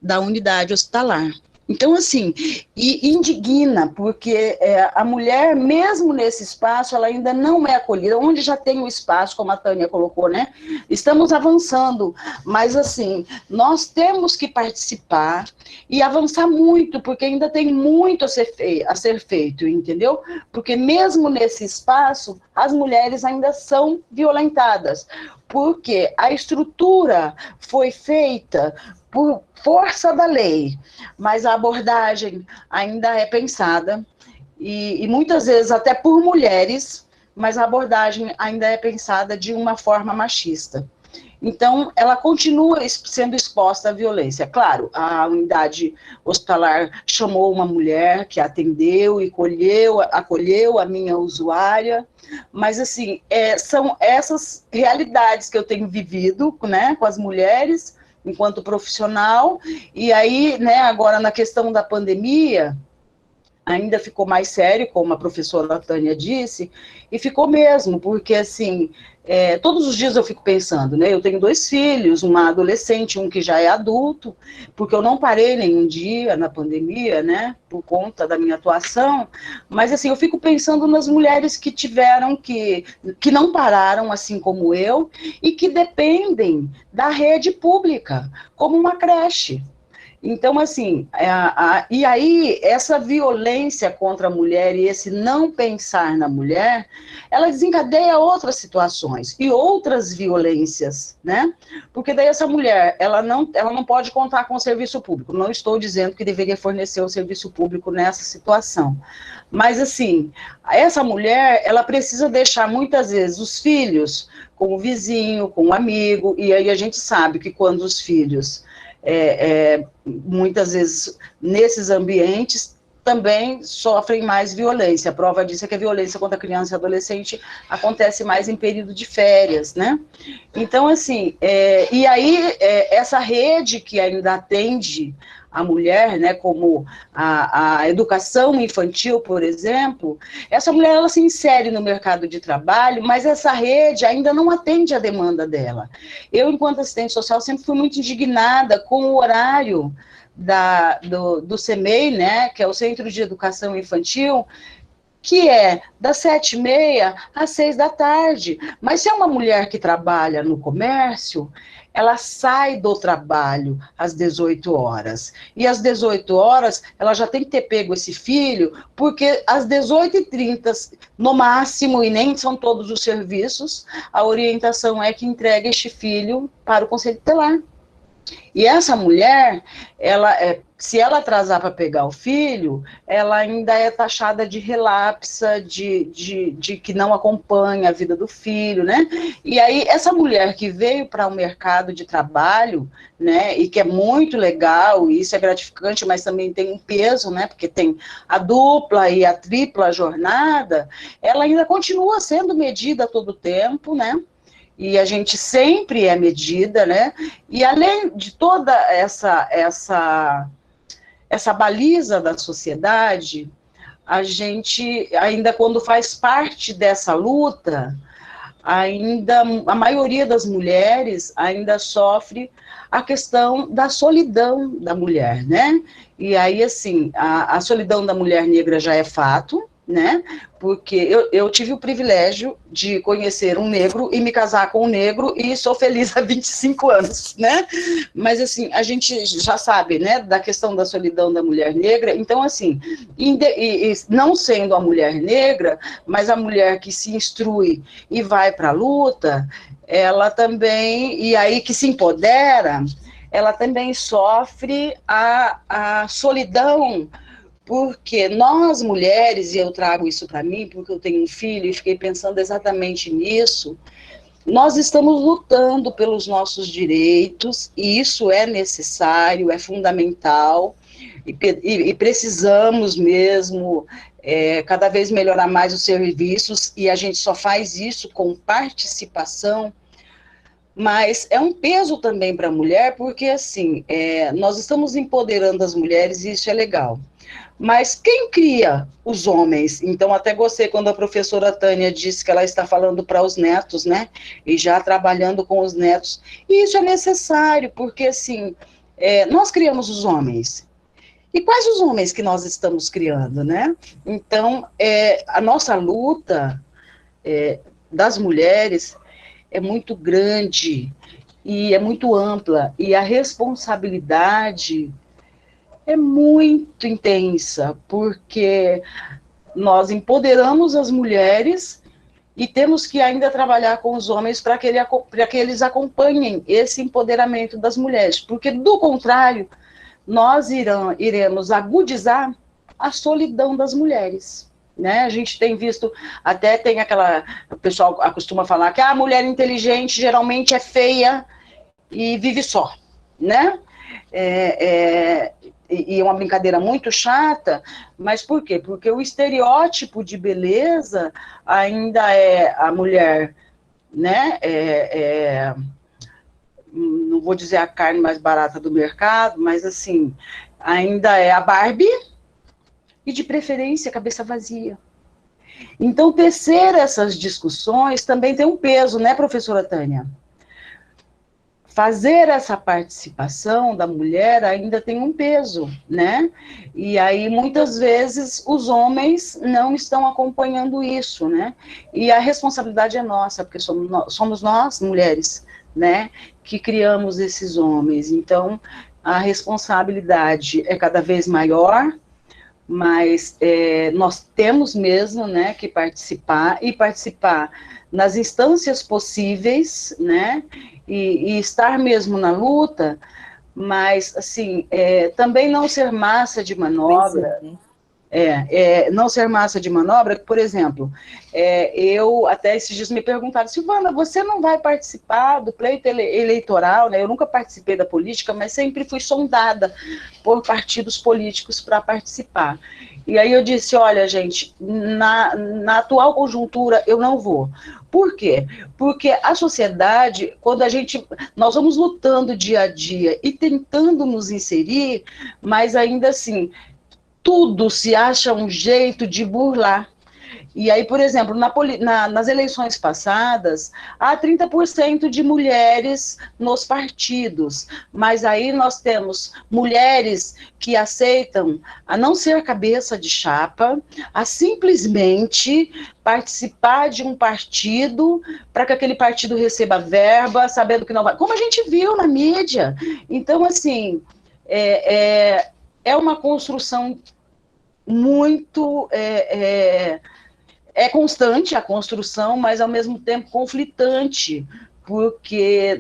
da unidade hospitalar. Então, assim, e indigna, porque a mulher, mesmo nesse espaço, ela ainda não é acolhida, onde já tem o espaço, como a Tânia colocou, né? Estamos avançando, mas, assim, nós temos que participar e avançar muito, porque ainda tem muito a ser feito, entendeu? Porque mesmo nesse espaço, as mulheres ainda são violentadas, porque a estrutura foi feita por força da lei, mas a abordagem ainda é pensada, e muitas vezes até por mulheres, mas a abordagem ainda é pensada de uma forma machista. Então, ela continua sendo exposta à violência. Claro, a unidade hospitalar chamou uma mulher que atendeu e acolheu a minha usuária, mas, assim, são essas realidades que eu tenho vivido, né, com as mulheres, enquanto profissional, e aí, né, agora na questão da pandemia, ainda ficou mais sério, como a professora Tânia disse, e ficou mesmo, porque, assim, todos os dias eu fico pensando, né, eu tenho 2 filhos, uma adolescente, um que já é adulto, porque eu não parei nenhum dia na pandemia, né, por conta da minha atuação, mas, assim, eu fico pensando nas mulheres que tiveram que não pararam, assim como eu, e que dependem da rede pública, como uma creche. Então, assim, e aí, essa violência contra a mulher e esse não pensar na mulher, ela desencadeia outras situações e outras violências, né? Porque daí essa mulher, ela não pode contar com o serviço público. Não estou dizendo que deveria fornecer o serviço público nessa situação. Mas, assim, essa mulher, ela precisa deixar, muitas vezes, os filhos com o vizinho, com o amigo, e aí a gente sabe que quando os filhos... muitas vezes nesses ambientes também sofrem mais violência. A prova disso é que a violência contra a criança e adolescente acontece mais em período de férias, né? Então, assim, e aí essa rede que ainda atende a mulher, né, como a educação infantil, por exemplo, essa mulher, ela se insere no mercado de trabalho, mas essa rede ainda não atende a demanda dela. Eu, enquanto assistente social, sempre fui muito indignada com o horário do CEMEI, né, que é o Centro de Educação Infantil, que é das 7h30 às 6 da tarde. Mas se é uma mulher que trabalha no comércio, ela sai do trabalho às 18 horas. E às 18 horas, ela já tem que ter pego esse filho, porque às 18h30, no máximo, e nem são todos os serviços, a orientação é que entregue este filho para o Conselho Tutelar. E essa mulher, se ela atrasar para pegar o filho, ela ainda é taxada de relapsa, de que não acompanha a vida do filho, né? E aí, essa mulher que veio para o mercado de trabalho, né, e que é muito legal, e isso é gratificante, mas também tem um peso, né, porque tem a dupla e a tripla jornada, ela ainda continua sendo medida a todo tempo, né? E a gente sempre é medida, né? E além de toda essa baliza da sociedade, a gente, ainda quando faz parte dessa luta, ainda a maioria das mulheres ainda sofre a questão da solidão da mulher, né? E aí, assim, a solidão da mulher negra já é fato, né? Porque eu tive o privilégio de conhecer um negro e me casar com um negro e sou feliz há 25 anos, né? Mas, assim, a gente já sabe, né, da questão da solidão da mulher negra. Então, assim, não sendo a mulher negra, mas a mulher que se instrui e vai para a luta, ela também, e aí que se empodera, ela também sofre a solidão, porque nós mulheres, e eu trago isso para mim, porque eu tenho um filho e fiquei pensando exatamente nisso, nós estamos lutando pelos nossos direitos, e isso é necessário, é fundamental, e precisamos mesmo cada vez melhorar mais os serviços, e a gente só faz isso com participação, mas é um peso também para a mulher, porque assim, nós estamos empoderando as mulheres e isso é legal. Mas quem cria os homens? Então, até gostei quando a professora Tânia disse que ela está falando para os netos, né? E já trabalhando com os netos. E isso é necessário, porque, assim, nós criamos os homens. E quais os homens que nós estamos criando, né? Então, a nossa luta das mulheres é muito grande e é muito ampla. E a responsabilidade é muito intensa, porque nós empoderamos as mulheres e temos que ainda trabalhar com os homens para que eles acompanhem esse empoderamento das mulheres, porque, do contrário, nós iremos agudizar a solidão das mulheres. Né? A gente tem visto, até tem o pessoal costuma falar que a mulher inteligente geralmente é feia e vive só, né? E é uma brincadeira muito chata, mas por quê? Porque o estereótipo de beleza ainda é a mulher, né? Não vou dizer a carne mais barata do mercado, mas assim, ainda é a Barbie, e, de preferência, cabeça vazia. Então, tecer essas discussões também tem um peso, né, professora Tânia? Fazer essa participação da mulher ainda tem um peso, né? E aí, muitas vezes, os homens não estão acompanhando isso, né? E a responsabilidade é nossa, porque somos nós, mulheres, né, que criamos esses homens. Então, a responsabilidade é cada vez maior, mas nós temos mesmo, né, que participar, e participar nas instâncias possíveis, né, e estar mesmo na luta, mas, assim, também não ser massa de manobra. Pois é, né? Não ser massa de manobra, por exemplo, eu até esses dias me perguntaram, Silvana, você não vai participar do pleito eleitoral, né? Eu nunca participei da política, mas sempre fui sondada por partidos políticos para participar. E aí eu disse, olha, gente, na atual conjuntura eu não vou. Por quê? Porque a sociedade, quando nós vamos lutando dia a dia e tentando nos inserir, mas ainda assim, tudo se acha um jeito de burlar. E aí, por exemplo, nas eleições passadas, há 30% de mulheres nos partidos, mas aí nós temos mulheres que aceitam a não ser cabeça de chapa, a simplesmente participar de um partido para que aquele partido receba verba, sabendo que não vai... Como a gente viu na mídia. Então, assim, é uma construção muito... É constante a construção, mas ao mesmo tempo conflitante, porque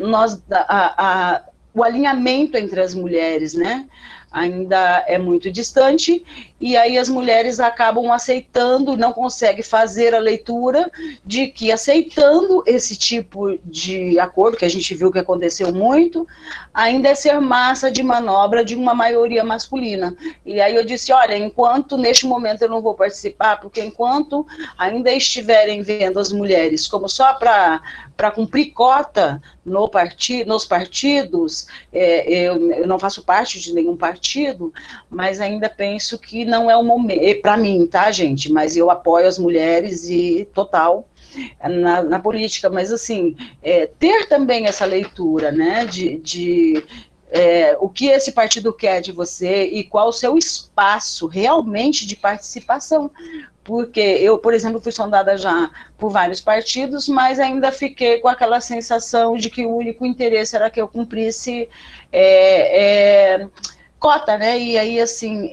o alinhamento entre as mulheres, né, ainda é muito distante, e aí as mulheres acabam aceitando, não conseguem fazer a leitura de que, aceitando esse tipo de acordo, que a gente viu que aconteceu muito, ainda é ser massa de manobra de uma maioria masculina. E aí eu disse, olha, enquanto neste momento eu não vou participar, porque enquanto ainda estiverem vendo as mulheres como só para cumprir cota nos partidos, eu não faço parte de nenhum partido, mas ainda penso que não é o momento, para mim, tá, gente? Mas eu apoio as mulheres e total na política, mas assim, ter também essa leitura, né, de o que esse partido quer de você e qual o seu espaço realmente de participação. Porque eu, por exemplo, fui sondada já por vários partidos, mas ainda fiquei com aquela sensação de que o único interesse era que eu cumprisse cota, né? E aí, assim,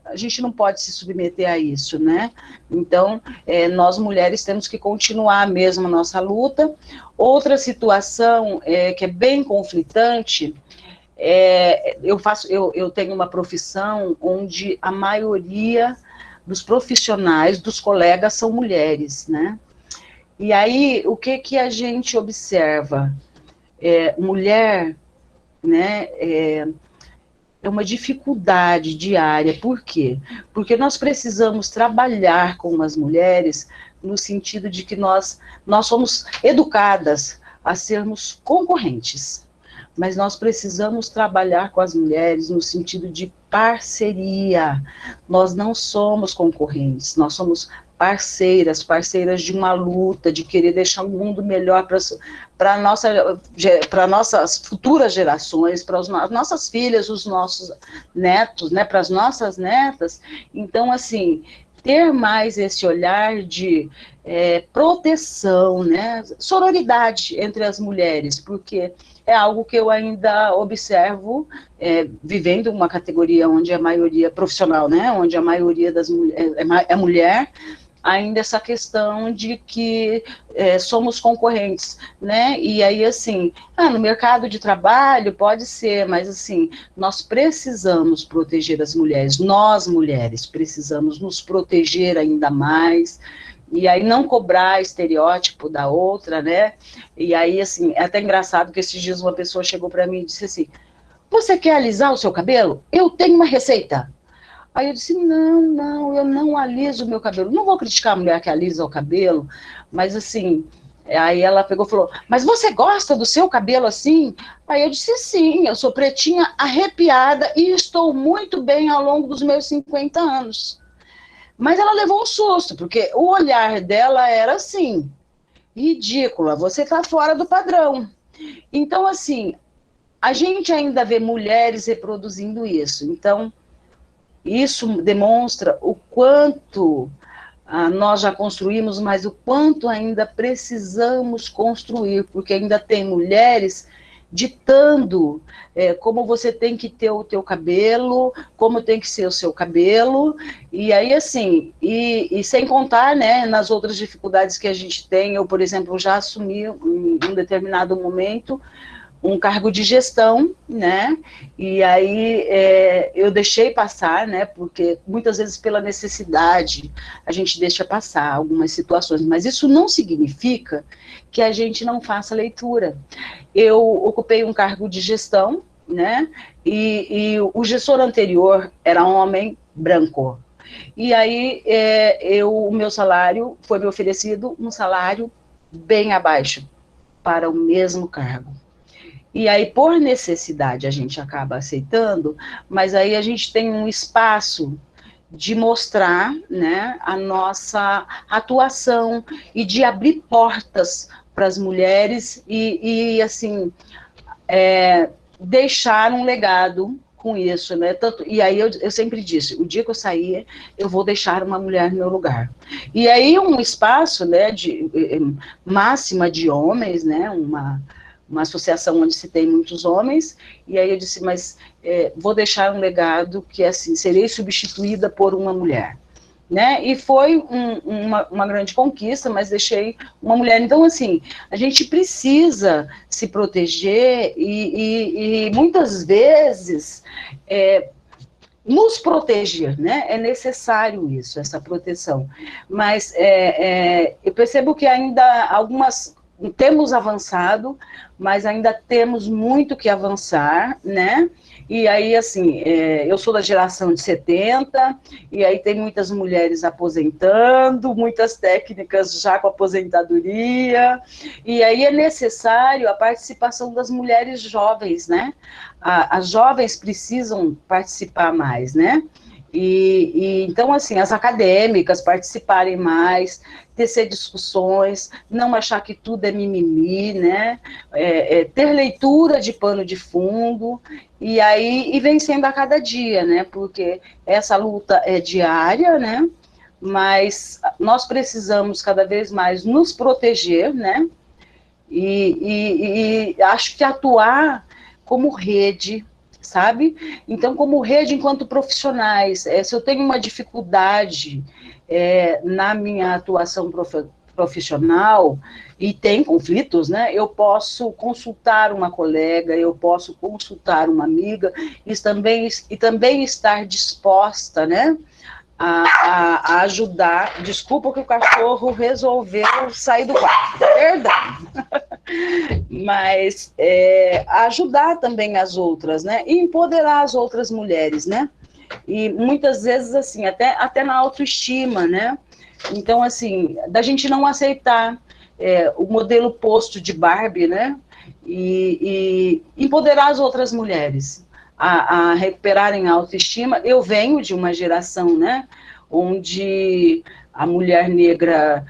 a gente não pode se submeter a isso, né? Então, nós mulheres temos que continuar mesmo a nossa luta. Outra situação que é bem conflitante, eu tenho uma profissão onde a maioria dos profissionais, dos colegas, são mulheres, né? E aí, o que a gente observa? Mulher, né, é uma dificuldade diária. Por quê? Porque nós precisamos trabalhar com as mulheres no sentido de que nós somos educadas a sermos concorrentes, mas nós precisamos trabalhar com as mulheres no sentido de parceria. Nós não somos concorrentes, nós somos parceiras de uma luta, de querer deixar um mundo melhor para nossas futuras gerações, para as nossas filhas, os nossos netos, né, para as nossas netas. Então, assim, ter mais esse olhar de proteção, né, sororidade entre as mulheres, porque é algo que eu ainda observo, vivendo uma categoria onde a maioria profissional, né, onde a maioria das mulheres é mulher, ainda essa questão de que somos concorrentes, né, e aí, assim, no mercado de trabalho pode ser, mas, assim, nós precisamos proteger as mulheres, nós, mulheres, precisamos nos proteger ainda mais, e aí não cobrar estereótipo da outra, né, e aí, assim, é até engraçado que esses dias uma pessoa chegou para mim e disse assim, você quer alisar o seu cabelo? Eu tenho uma receita. Aí eu disse, não, eu não aliso o meu cabelo. Não vou criticar a mulher que alisa o cabelo, mas assim, aí ela pegou e falou, mas você gosta do seu cabelo assim? Aí eu disse, sim, eu sou pretinha arrepiada e estou muito bem ao longo dos meus 50 anos. Mas ela levou um susto, porque o olhar dela era assim, ridícula, você está fora do padrão. Então, assim, a gente ainda vê mulheres reproduzindo isso. Então, isso demonstra o quanto nós já construímos, mas o quanto ainda precisamos construir, porque ainda tem mulheres ditando como você tem que ter o teu cabelo, como tem que ser o seu cabelo, e aí assim, e sem contar, né, nas outras dificuldades que a gente tem. Eu, por exemplo, já assumi em um determinado momento um cargo de gestão, né? E aí eu deixei passar, né? Porque muitas vezes pela necessidade a gente deixa passar algumas situações, mas isso não significa que a gente não faça leitura. Eu ocupei um cargo de gestão, né? E o gestor anterior era um homem branco. E aí o meu salário foi me oferecido um salário bem abaixo para o mesmo cargo. E aí, por necessidade, a gente acaba aceitando, mas aí a gente tem um espaço de mostrar, né, a nossa atuação e de abrir portas para as mulheres e assim, deixar um legado com isso, né? Tanto, e aí eu sempre disse, o dia que eu sair, eu vou deixar uma mulher no meu lugar. E aí um espaço, né, de máxima de homens, né, uma associação onde se tem muitos homens, e aí eu disse, mas vou deixar um legado que, assim, serei substituída por uma mulher, né, e foi uma grande conquista, mas deixei uma mulher. Então, assim, a gente precisa se proteger e muitas vezes nos proteger, né, é necessário isso, essa proteção, mas eu percebo que ainda temos avançado, mas ainda temos muito que avançar, né? E aí, assim, eu sou da geração de 70, e aí tem muitas mulheres aposentando, muitas técnicas já com aposentadoria, e aí é necessário a participação das mulheres jovens, né? As jovens precisam participar mais, né? Então, assim, as acadêmicas participarem mais, tecer discussões, não achar que tudo é mimimi, né? Ter leitura de pano de fundo, e vencendo a cada dia, né? Porque essa luta é diária, né? Mas nós precisamos cada vez mais nos proteger, né? E acho que atuar como rede, sabe? Então, como rede, enquanto profissionais, se eu tenho uma dificuldade na minha atuação profissional, e tem conflitos, né? Eu posso consultar uma colega, eu posso consultar uma amiga, e também estar disposta, né? A ajudar. Desculpa que o cachorro resolveu sair do quarto, perdão. Mas ajudar também as outras, né? E empoderar as outras mulheres, né? E muitas vezes, assim, até na autoestima, né? Então, assim, da gente não aceitar o modelo posto de Barbie, né? E empoderar as outras mulheres a recuperarem a autoestima. Eu venho de uma geração, né? Onde a mulher negra...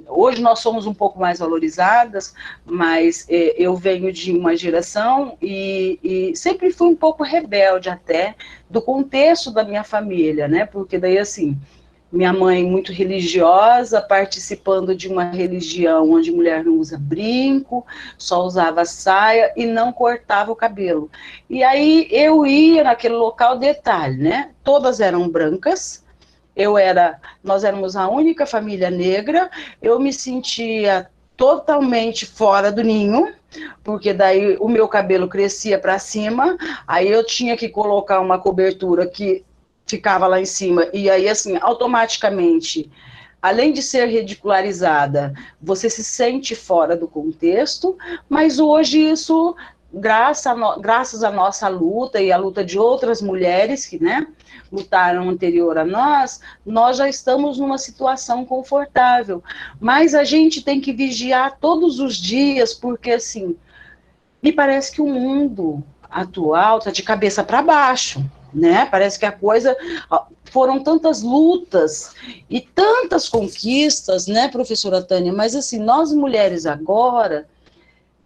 Hoje nós somos um pouco mais valorizadas, mas eu venho de uma geração e sempre fui um pouco rebelde até do contexto da minha família, né? Porque daí, assim, minha mãe muito religiosa, participando de uma religião onde mulher não usa brinco, só usava saia e não cortava o cabelo. E aí eu ia naquele local, detalhe, né? Todas eram brancas, nós éramos a única família negra, eu me sentia totalmente fora do ninho, porque daí o meu cabelo crescia para cima, aí eu tinha que colocar uma cobertura que ficava lá em cima, e aí assim, automaticamente, além de ser ridicularizada, você se sente fora do contexto, mas hoje isso, graças à nossa luta e à luta de outras mulheres que, né, lutaram anterior a nós já estamos numa situação confortável, mas a gente tem que vigiar todos os dias, porque assim, me parece que o mundo atual está de cabeça para baixo, né? Parece que a coisa... Foram tantas lutas e tantas conquistas, né, professora Tânia? Mas, assim, nós mulheres agora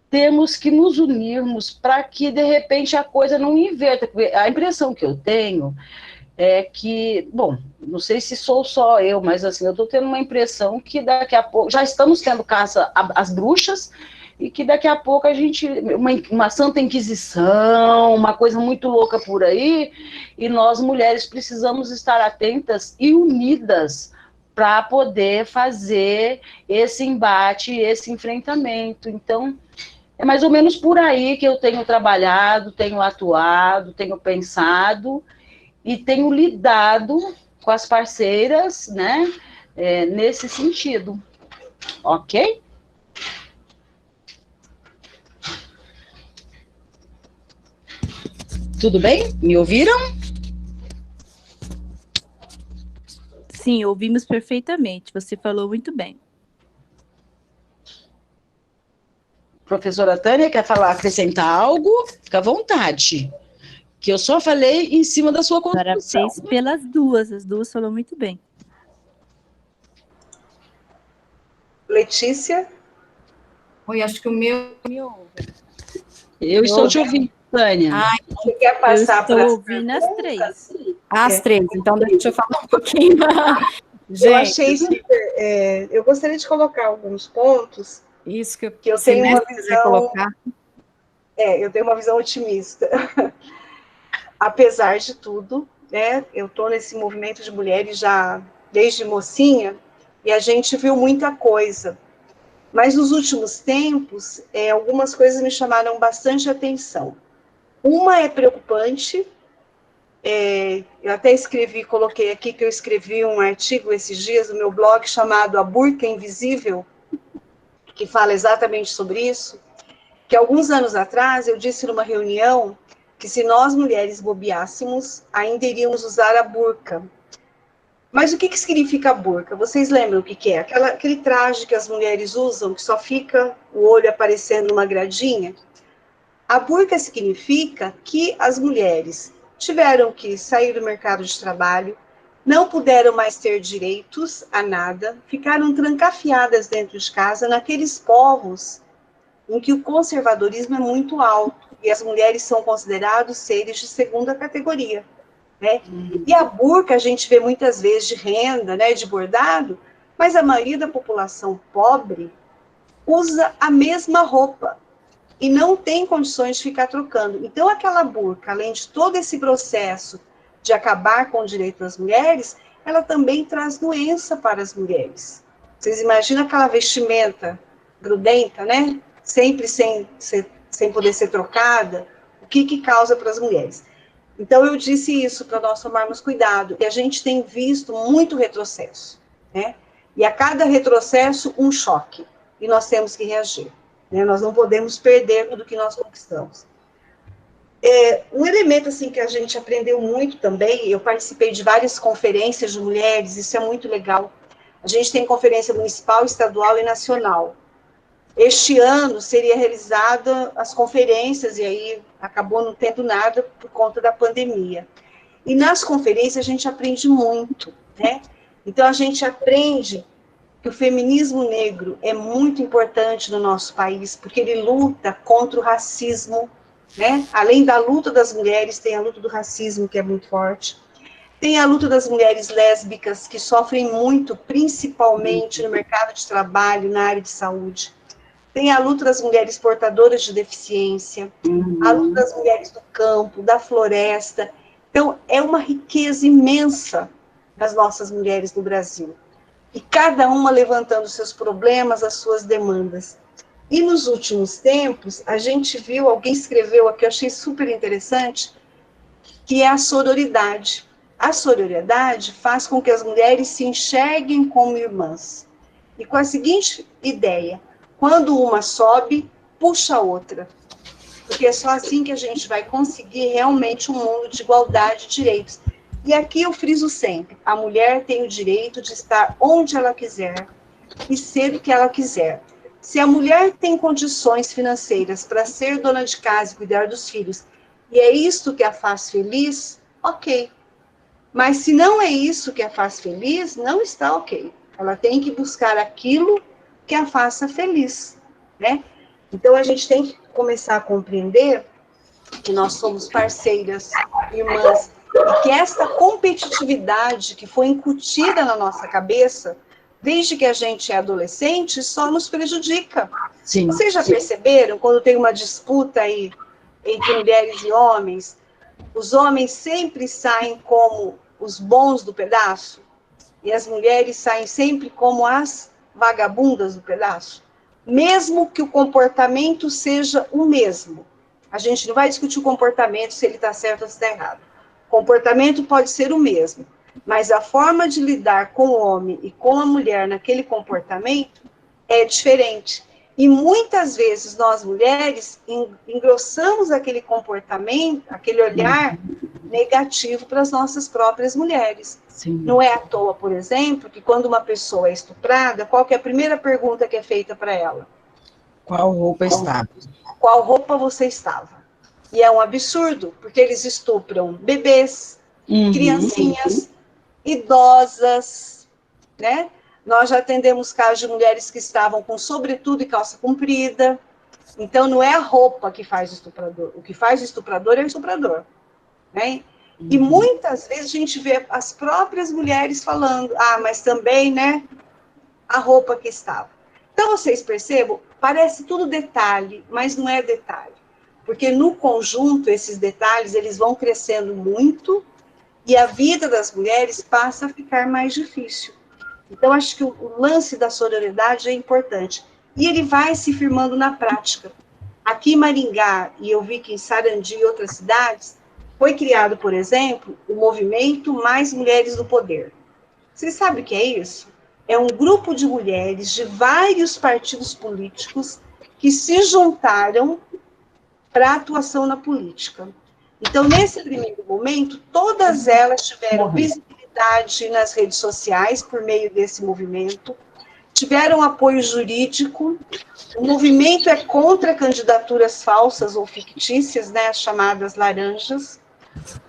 temos que nos unirmos para que, de repente, a coisa não inverta. A impressão que eu tenho é que, bom, não sei se sou só eu, mas, assim, eu estou tendo uma impressão que daqui a pouco... Já estamos tendo caça às bruxas, e que daqui a pouco a gente, uma santa inquisição, uma coisa muito louca por aí, e nós mulheres precisamos estar atentas e unidas para poder fazer esse embate, esse enfrentamento. Então, é mais ou menos por aí que eu tenho trabalhado, tenho atuado, tenho pensado e tenho lidado com as parceiras, né, nesse sentido, ok? Tudo bem? Me ouviram? Sim, ouvimos perfeitamente. Você falou muito bem. Professora Tânia, quer falar, acrescentar algo? Fica à vontade. Que eu só falei em cima da sua contribuição. Parabéns pelas duas. As duas falaram muito bem. Letícia? Oi, acho que o meu me ouve. Eu estou te ouvindo, Tânia. Você quer passar para eu estou ouvindo as três. As três, então deixa eu falar um pouquinho. Eu achei super... eu gostaria de colocar alguns pontos Isso que eu se tenho uma quiser visão... colocar. eu tenho uma visão otimista. Apesar de tudo, né, eu estou nesse movimento de mulheres já desde mocinha, e a gente viu muita coisa. Mas nos últimos tempos, algumas coisas me chamaram bastante atenção. Uma é preocupante, eu até coloquei aqui que eu escrevi um artigo esses dias no meu blog chamado A Burca Invisível, que fala exatamente sobre isso, que alguns anos atrás eu disse numa reunião que se nós mulheres bobeássemos, ainda iríamos usar a burca. Mas o que significa a burca? Vocês lembram o que é? Aquele traje que as mulheres usam, que só fica o olho aparecendo numa gradinha? A burca significa que as mulheres tiveram que sair do mercado de trabalho, não puderam mais ter direitos a nada, ficaram trancafiadas dentro de casa, naqueles povos em que o conservadorismo é muito alto e as mulheres são considerados seres de segunda categoria, né? E a burca a gente vê muitas vezes de renda, né, de bordado, mas a maioria da população pobre usa a mesma roupa e não tem condições de ficar trocando. Então, aquela burca, além de todo esse processo de acabar com o direito das mulheres, ela também traz doença para as mulheres. Vocês imaginam aquela vestimenta grudenta, né? Sempre sem poder ser trocada, o que causa para as mulheres? Então, eu disse isso para nós tomarmos cuidado, e a gente tem visto muito retrocesso, né? E a cada retrocesso, um choque, e nós temos que reagir, né? Nós não podemos perder tudo que nós conquistamos. Um elemento assim, que a gente aprendeu muito também, eu participei de várias conferências de mulheres, isso é muito legal. A gente tem conferência municipal, estadual e nacional. Este ano seria realizada as conferências, e aí acabou não tendo nada por conta da pandemia. E nas conferências a gente aprende muito, né? Então a gente aprende que o feminismo negro é muito importante no nosso país, porque ele luta contra o racismo, né? Além da luta das mulheres, tem a luta do racismo, que é muito forte. Tem a luta das mulheres lésbicas, que sofrem muito, principalmente no mercado de trabalho, na área de saúde. Tem a luta das mulheres portadoras de deficiência, a luta das mulheres do campo, da floresta. Então, é uma riqueza imensa das nossas mulheres no Brasil. E cada uma levantando seus problemas, as suas demandas. E nos últimos tempos, a gente viu, alguém escreveu aqui, eu achei super interessante, que é a sororidade. A sororidade faz com que as mulheres se enxerguem como irmãs. E com a seguinte ideia: quando uma sobe, puxa a outra. Porque é só assim que a gente vai conseguir realmente um mundo de igualdade de direitos. E aqui eu friso sempre: a mulher tem o direito de estar onde ela quiser e ser o que ela quiser. Se a mulher tem condições financeiras para ser dona de casa e cuidar dos filhos, e é isto que a faz feliz, ok. Mas se não é isso que a faz feliz, não está ok. Ela tem que buscar aquilo que a faça feliz, né? Então a gente tem que começar a compreender que nós somos parceiras, irmãs, e que esta competitividade que foi incutida na nossa cabeça, desde que a gente é adolescente, só nos prejudica. Sim. Vocês já perceberam, quando tem uma disputa aí entre mulheres e homens, os homens sempre saem como os bons do pedaço, e as mulheres saem sempre como as vagabundas do pedaço, mesmo que o comportamento seja o mesmo. A gente não vai discutir o comportamento, se ele está certo ou se está errado. O comportamento pode ser o mesmo, mas a forma de lidar com o homem e com a mulher naquele comportamento é diferente. E muitas vezes nós mulheres engrossamos aquele comportamento, aquele olhar negativo para as nossas próprias mulheres. Sim. Não é à toa, por exemplo, que quando uma pessoa é estuprada, qual que é a primeira pergunta que é feita para ela? Qual roupa estava? Qual roupa você estava? E é um absurdo, porque eles estupram bebês, criancinhas, idosas, né? Nós já atendemos casos de mulheres que estavam com sobretudo e calça comprida. Então, não é a roupa que faz o estuprador. O que faz o estuprador é o estuprador, né? E muitas vezes a gente vê as próprias mulheres falando, mas também, né, a roupa que estava. Então, vocês percebam, parece tudo detalhe, mas não é detalhe. Porque no conjunto, esses detalhes, eles vão crescendo muito e a vida das mulheres passa a ficar mais difícil. Então, acho que o lance da sororidade é importante. E ele vai se firmando na prática. Aqui em Maringá, e eu vi que em Sarandi e outras cidades, foi criado, por exemplo, o movimento Mais Mulheres do Poder. Vocês sabem o que é isso? É um grupo de mulheres de vários partidos políticos que se juntaram para a atuação na política. Então, nesse primeiro momento, todas elas tiveram visibilidade nas redes sociais por meio desse movimento, tiveram apoio jurídico. O movimento é contra candidaturas falsas ou fictícias, né, as chamadas laranjas.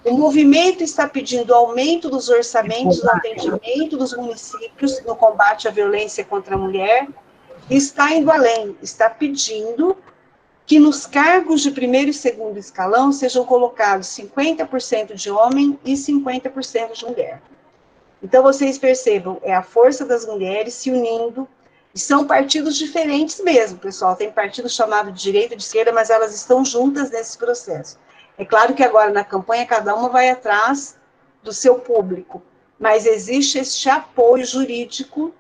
O movimento está pedindo aumento dos orçamentos do atendimento dos municípios no combate à violência contra a mulher, e está indo além, está pedindo que nos cargos de primeiro e segundo escalão sejam colocados 50% de homem e 50% de mulher. Então, vocês percebam, é a força das mulheres se unindo, e são partidos diferentes mesmo, pessoal. Tem partido chamado de direita e de esquerda, mas elas estão juntas nesse processo. É claro que agora, na campanha, cada uma vai atrás do seu público, mas existe este apoio jurídico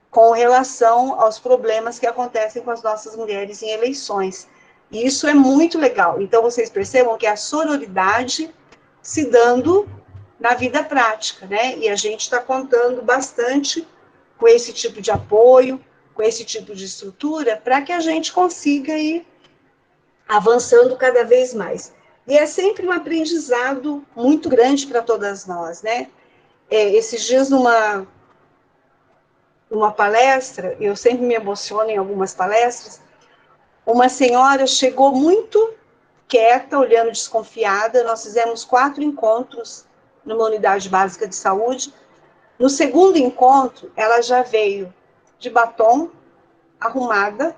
com relação aos problemas que acontecem com as nossas mulheres em eleições. E isso é muito legal. Então, vocês percebam que a sororidade se dando na vida prática, né? E a gente está contando bastante com esse tipo de apoio, com esse tipo de estrutura, para que a gente consiga ir avançando cada vez mais. E é sempre um aprendizado muito grande para todas nós, né? Esses dias, numa palestra, eu sempre me emociono em algumas palestras, uma senhora chegou muito quieta, olhando desconfiada. Nós fizemos 4 encontros numa unidade básica de saúde. No segundo encontro, ela já veio de batom, arrumada,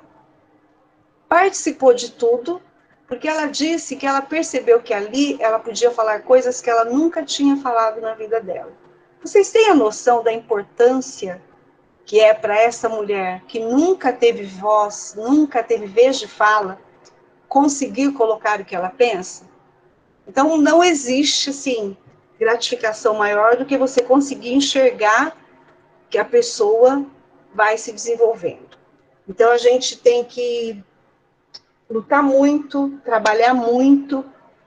participou de tudo, porque ela disse que ela percebeu que ali ela podia falar coisas que ela nunca tinha falado na vida dela. Vocês têm a noção da importância que é para essa mulher que nunca teve voz, nunca teve vez de fala, conseguir colocar o que ela pensa? Então, não existe, assim, gratificação maior do que você conseguir enxergar que a pessoa vai se desenvolvendo. Então, a gente tem que lutar muito, trabalhar muito,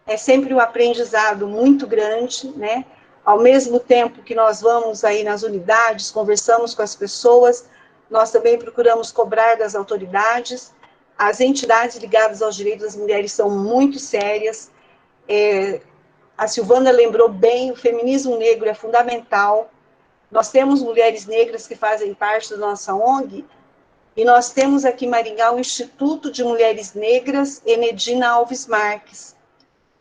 é sempre um aprendizado muito grande, né? Ao mesmo tempo que nós vamos aí nas unidades, conversamos com as pessoas, nós também procuramos cobrar das autoridades. As entidades ligadas aos direitos das mulheres são muito sérias. A Silvana lembrou bem, o feminismo negro é fundamental. Nós temos mulheres negras que fazem parte da nossa ONG, e nós temos aqui em Maringá o Instituto de Mulheres Negras Enedina Alves Marques,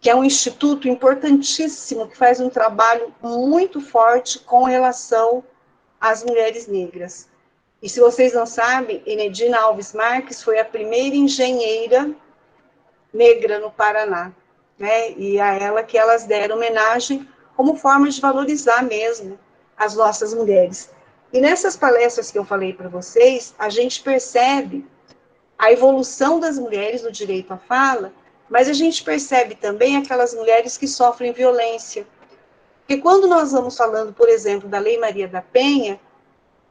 que é um instituto importantíssimo, que faz um trabalho muito forte com relação às mulheres negras. E se vocês não sabem, Enedina Alves Marques foi a primeira engenheira negra no Paraná, né? E a ela que elas deram homenagem como forma de valorizar mesmo as nossas mulheres. E nessas palestras que eu falei para vocês, a gente percebe a evolução das mulheres no direito à fala, mas a gente percebe também aquelas mulheres que sofrem violência. Porque quando nós vamos falando, por exemplo, da Lei Maria da Penha,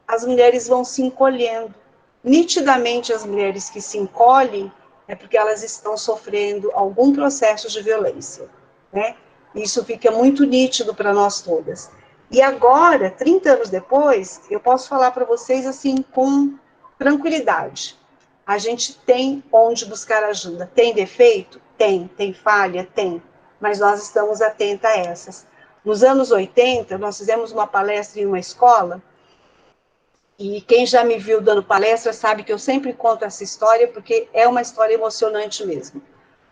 as mulheres vão se encolhendo. Nitidamente, as mulheres que se encolhem é porque elas estão sofrendo algum processo de violência, né? Isso fica muito nítido para nós todas. E agora, 30 anos depois, eu posso falar para vocês assim com tranquilidade. A gente tem onde buscar ajuda. Tem defeito? Tem. Tem falha? Tem. Mas nós estamos atentos a essas. Nos anos 80, nós fizemos uma palestra em uma escola, e quem já me viu dando palestra sabe que eu sempre conto essa história, porque é uma história emocionante mesmo.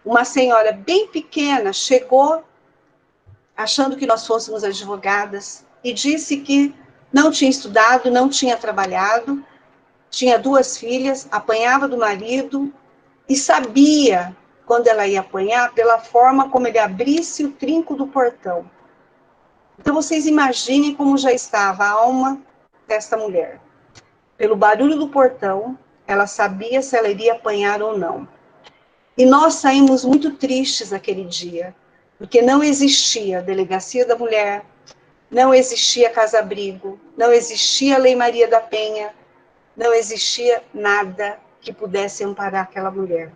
Uma senhora bem pequena chegou achando que nós fôssemos advogadas e disse que não tinha estudado, não tinha trabalhado, tinha 2 filhas, apanhava do marido e sabia quando ela ia apanhar pela forma como ele abrisse o trinco do portão. Então vocês imaginem como já estava a alma desta mulher. Pelo barulho do portão, ela sabia se ela iria apanhar ou não. E nós saímos muito tristes aquele dia, porque não existia a Delegacia da Mulher, não existia Casa-Abrigo, não existia a Lei Maria da Penha, não existia nada que pudesse amparar aquela mulher.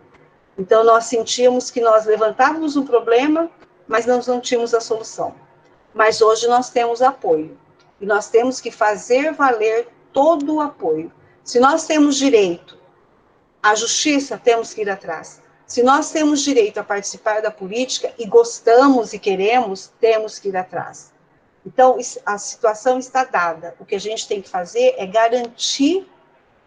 Então nós sentíamos que nós levantávamos um problema, mas nós não tínhamos a solução. Mas hoje nós temos apoio, e nós temos que fazer valer todo o apoio. Se nós temos direito à justiça, temos que ir atrás. Se nós temos direito a participar da política e gostamos e queremos, temos que ir atrás. Então, a situação está dada. O que a gente tem que fazer é garantir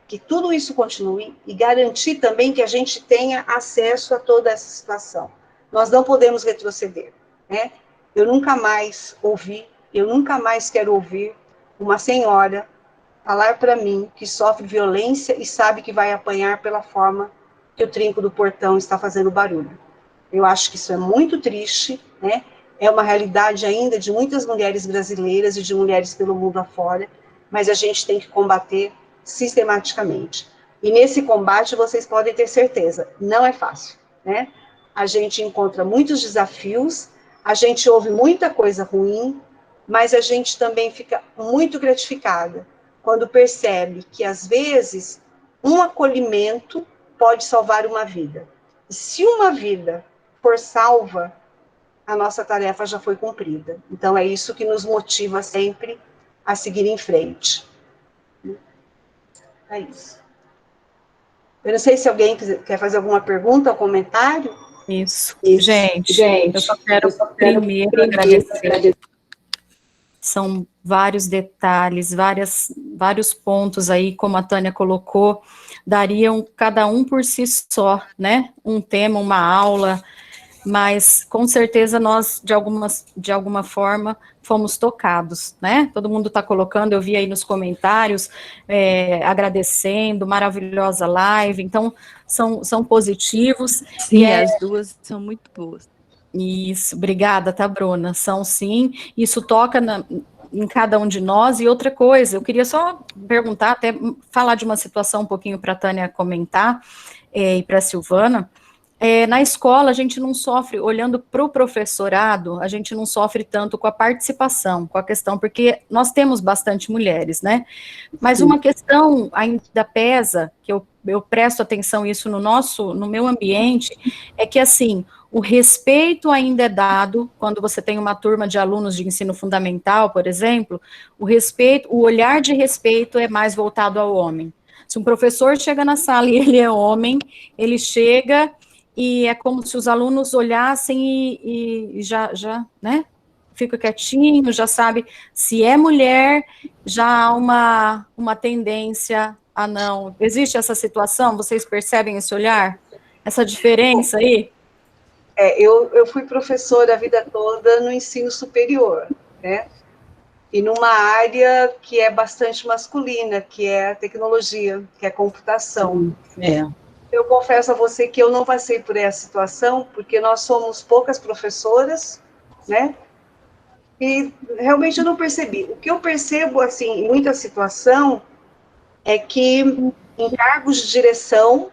que tudo isso continue e garantir também que a gente tenha acesso a toda essa situação. Nós não podemos retroceder, né? Eu nunca mais quero ouvir uma senhora falar para mim que sofre violência e sabe que vai apanhar pela forma que o trinco do portão está fazendo barulho. Eu acho que isso é muito triste, né? É uma realidade ainda de muitas mulheres brasileiras e de mulheres pelo mundo afora, mas a gente tem que combater sistematicamente. E nesse combate, vocês podem ter certeza, não é fácil, né? A gente encontra muitos desafios, a gente ouve muita coisa ruim, mas a gente também fica muito gratificada quando percebe que, às vezes, um acolhimento pode salvar uma vida. E se uma vida for salva, a nossa tarefa já foi cumprida. Então, é isso que nos motiva sempre a seguir em frente. É isso. Eu não sei se alguém quer fazer alguma pergunta ou comentário. Isso. Gente, eu só quero primeiro agradecer. São vários detalhes, vários pontos aí, como a Tânia colocou, dariam cada um por si só, né? Um tema, uma aula, mas com certeza nós, de alguma forma, fomos tocados, né? Todo mundo está colocando, eu vi aí nos comentários, agradecendo, maravilhosa live, então são positivos. Sim, as duas são muito boas. Isso, obrigada, tá, Bruna? São sim, isso toca em cada um de nós. E outra coisa, eu queria só perguntar, até falar de uma situação um pouquinho para a Tânia comentar, e para a Silvana. Na escola, a gente não sofre, olhando para o professorado, a gente não sofre tanto com a participação, com a questão, porque nós temos bastante mulheres, né? Mas uma questão ainda pesa, que eu presto atenção isso no meu ambiente, é que, assim, o respeito ainda é dado, quando você tem uma turma de alunos de ensino fundamental, por exemplo, o olhar de respeito é mais voltado ao homem. Se um professor chega na sala e ele é homem, ele chega e é como se os alunos olhassem e já, né, fica quietinho, já sabe, se é mulher, já há uma tendência a não. Existe essa situação? Vocês percebem esse olhar? Essa diferença aí? Eu fui professora a vida toda no ensino superior, né? E numa área que é bastante masculina, que é a tecnologia, que é a computação. É. Eu confesso a você que eu não passei por essa situação, porque nós somos poucas professoras, né? E realmente eu não percebi. O que eu percebo, assim, em muita situação, é que em cargos de direção,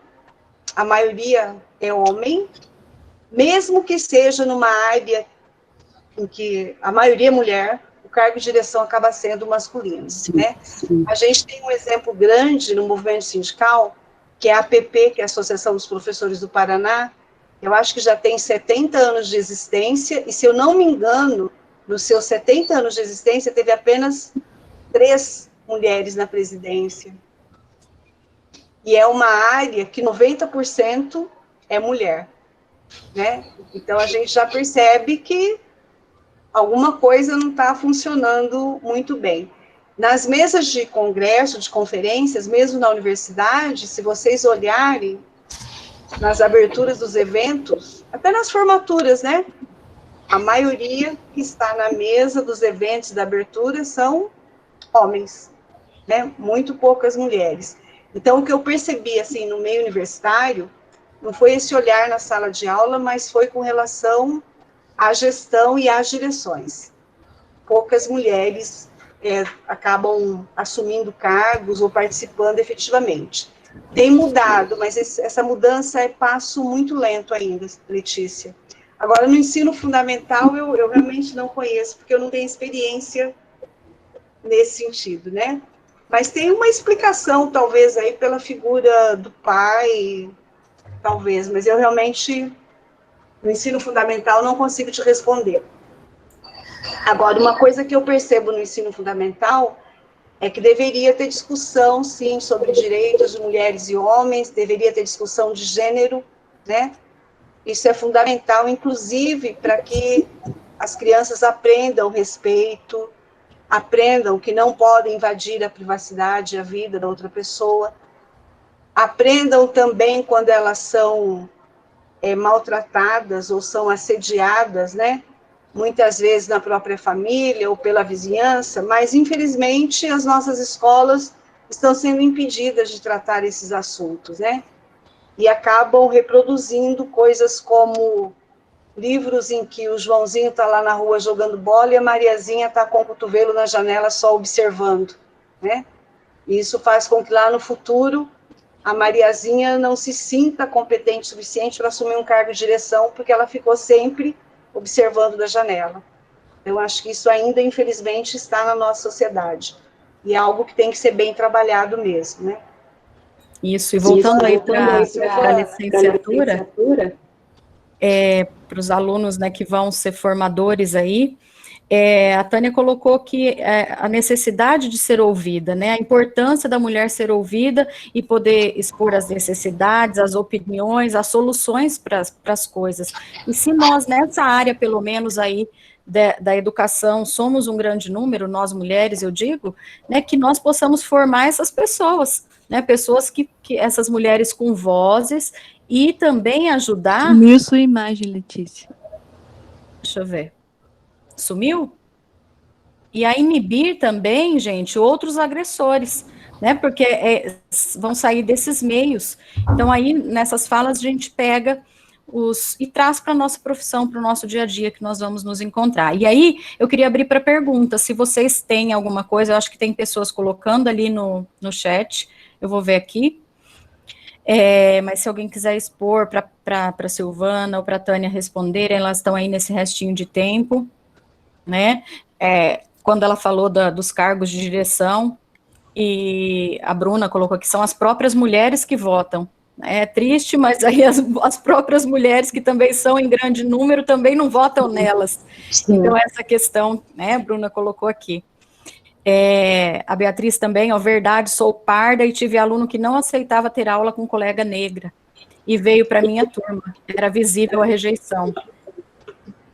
a maioria é homem, mesmo que seja numa área em que a maioria é mulher, o cargo de direção acaba sendo masculino, Sim, né? sim. A gente tem um exemplo grande no movimento sindical, que é a APP, que é a Associação dos Professores do Paraná. Eu acho que já tem 70 anos de existência, e se eu não me engano, nos seus 70 anos de existência, teve apenas 3 mulheres na presidência. E é uma área que 90% é mulher, né? Então a gente já percebe que alguma coisa não está funcionando muito bem. Nas mesas de congresso, de conferências, mesmo na universidade, se vocês olharem nas aberturas dos eventos, até nas formaturas, né? A maioria que está na mesa dos eventos da abertura são homens, né? Muito poucas mulheres. Então, o que eu percebi, assim, no meio universitário, não foi esse olhar na sala de aula, mas foi com relação à gestão e às direções. Poucas mulheres acabam assumindo cargos ou participando efetivamente. Tem mudado, mas essa mudança é passo muito lento ainda, Letícia. Agora, no ensino fundamental, eu realmente não conheço, porque eu não tenho experiência nesse sentido, né? Mas tem uma explicação, talvez, aí pela figura do pai, talvez, mas eu realmente, no ensino fundamental, não consigo te responder. Agora, uma coisa que eu percebo no ensino fundamental é que deveria ter discussão, sim, sobre direitos de mulheres e homens, deveria ter discussão de gênero, né? Isso é fundamental, inclusive, para que as crianças aprendam respeito, aprendam que não podem invadir a privacidade e a vida da outra pessoa, aprendam também quando elas são maltratadas ou são assediadas, né? Muitas vezes na própria família ou pela vizinhança, mas infelizmente as nossas escolas estão sendo impedidas de tratar esses assuntos, né? E acabam reproduzindo coisas como livros em que o Joãozinho está lá na rua jogando bola e a Mariazinha está com o cotovelo na janela só observando, né? E isso faz com que lá no futuro a Mariazinha não se sinta competente o suficiente para assumir um cargo de direção, porque ela ficou sempre observando da janela. Eu acho que isso ainda, infelizmente, está na nossa sociedade. E é algo que tem que ser bem trabalhado mesmo, né? Isso, e voltando aí para a licenciatura, para os alunos, né, que vão ser formadores aí, a Tânia colocou que a necessidade de ser ouvida, né, a importância da mulher ser ouvida e poder expor as necessidades, as opiniões, as soluções para as coisas. E se nós, nessa área, pelo menos aí, da educação, somos um grande número, nós mulheres, eu digo, né, que nós possamos formar essas pessoas, né, pessoas que essas mulheres com vozes, e também ajudar... Sumiu sua imagem, Letícia. Deixa eu ver. Sumiu? E a inibir também, gente, outros agressores, né? Porque vão sair desses meios. Então, aí, nessas falas, a gente pega e traz para a nossa profissão, para o nosso dia a dia, que nós vamos nos encontrar. E aí, eu queria abrir para perguntas, se vocês têm alguma coisa, eu acho que tem pessoas colocando ali no chat, eu vou ver aqui. Mas se alguém quiser expor para a Silvana ou para a Tânia responderem, elas estão aí nesse restinho de tempo, né? Quando ela falou dos cargos de direção, e a Bruna colocou que são as próprias mulheres que votam. É triste, mas aí as próprias mulheres, que também são em grande número, também não votam nelas. Sim. Então, essa questão, né, a Bruna colocou aqui. A Beatriz também, verdade, sou parda e tive aluno que não aceitava ter aula com colega negra, e veio para minha turma, era visível a rejeição.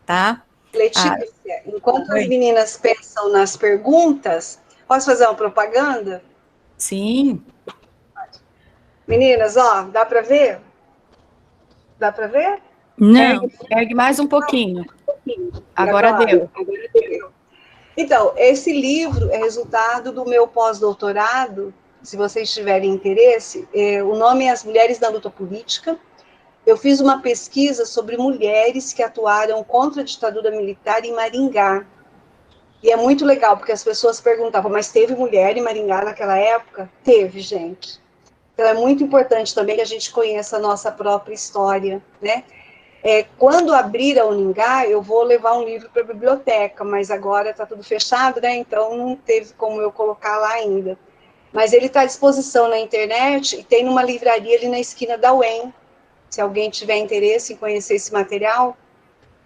Tá? Letícia, enquanto as meninas pensam nas perguntas, posso fazer uma propaganda? Sim. Meninas, ó, dá para ver? Dá para ver? Não. Ergue mais um pouquinho. Agora deu. Então, esse livro é resultado do meu pós-doutorado, se vocês tiverem interesse, o nome é As Mulheres na Luta Política. Eu fiz uma pesquisa sobre mulheres que atuaram contra a ditadura militar em Maringá. E é muito legal, porque as pessoas perguntavam, mas teve mulher em Maringá naquela época? Teve, gente. Então é muito importante também que a gente conheça a nossa própria história, né? Quando abrir a Uningá, eu vou levar um livro para a biblioteca, mas agora está tudo fechado, né? Então não teve como eu colocar lá ainda. Mas ele está à disposição na internet e tem numa livraria ali na esquina da UEM. Se alguém tiver interesse em conhecer esse material,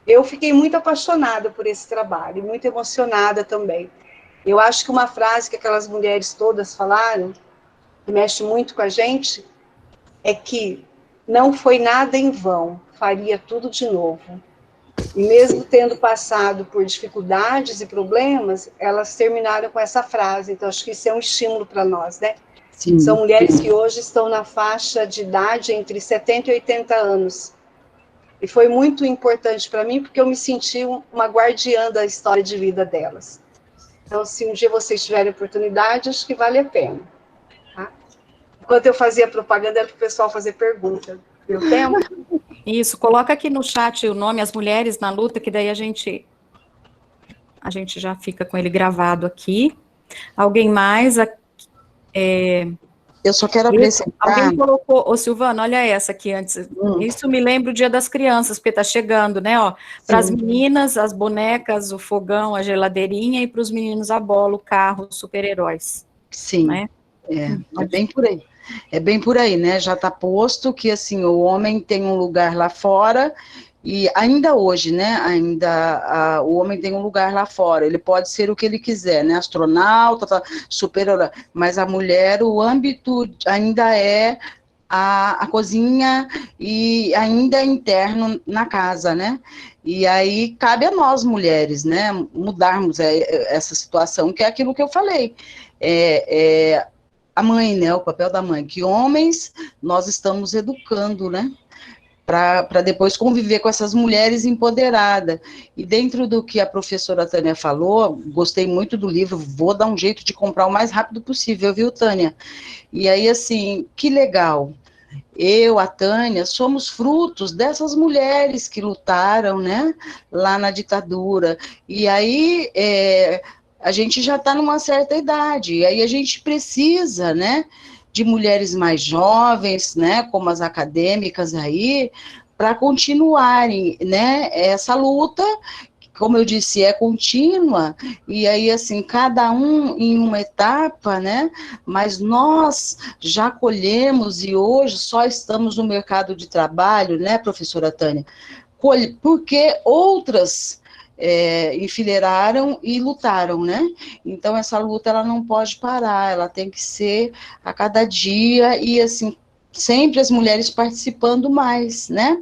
eu fiquei muito apaixonada por esse trabalho, muito emocionada também. Eu acho que uma frase que aquelas mulheres todas falaram, que mexe muito com a gente, é que não foi nada em vão, faria tudo de novo. E mesmo tendo passado por dificuldades e problemas, elas terminaram com essa frase. Então, acho que isso é um estímulo para nós, né? Sim. São mulheres que hoje estão na faixa de idade entre 70 e 80 anos. E foi muito importante para mim, porque eu me senti uma guardiã da história de vida delas. Então, se um dia vocês tiverem oportunidade, acho que vale a pena. Tá? Enquanto eu fazia propaganda, era para o pessoal fazer pergunta. Deu tempo? Isso, coloca aqui no chat o nome As Mulheres na Luta, que daí a gente já fica com ele gravado aqui. Alguém mais? Eu só quero acrescentar... Alguém colocou, Silvana, olha essa aqui antes. Isso me lembra o Dia das Crianças, porque está chegando, né? Para as meninas, as bonecas, o fogão, a geladeirinha, e para os meninos a bola, o carro, os super-heróis. Sim, né? É bem por aí. É bem por aí, né? Já está posto que, assim, o homem tem um lugar lá fora, e ainda hoje, né? O homem tem um lugar lá fora. Ele pode ser o que ele quiser, né? Astronauta, super-herói. Mas a mulher, o âmbito ainda é a cozinha e ainda é interno na casa, né? E aí cabe a nós, mulheres, né? Mudarmos essa situação, que é aquilo que eu falei. A mãe, né, o papel da mãe, que homens nós estamos educando, né, para depois conviver com essas mulheres empoderadas. E dentro do que a professora Tânia falou, gostei muito do livro, vou dar um jeito de comprar o mais rápido possível, viu, Tânia? E aí, assim, que legal. Eu, a Tânia, somos frutos dessas mulheres que lutaram, né, lá na ditadura. E aí, a gente já está numa certa idade, e aí a gente precisa, né, de mulheres mais jovens, né, como as acadêmicas aí, para continuarem, né, essa luta, como eu disse, é contínua, e aí, assim, cada um em uma etapa, né, mas nós já colhemos, e hoje só estamos no mercado de trabalho, né, professora Tânia, porque outras enfileiraram e lutaram, né? Então, essa luta, ela não pode parar, ela tem que ser a cada dia, e, assim, sempre as mulheres participando mais, né?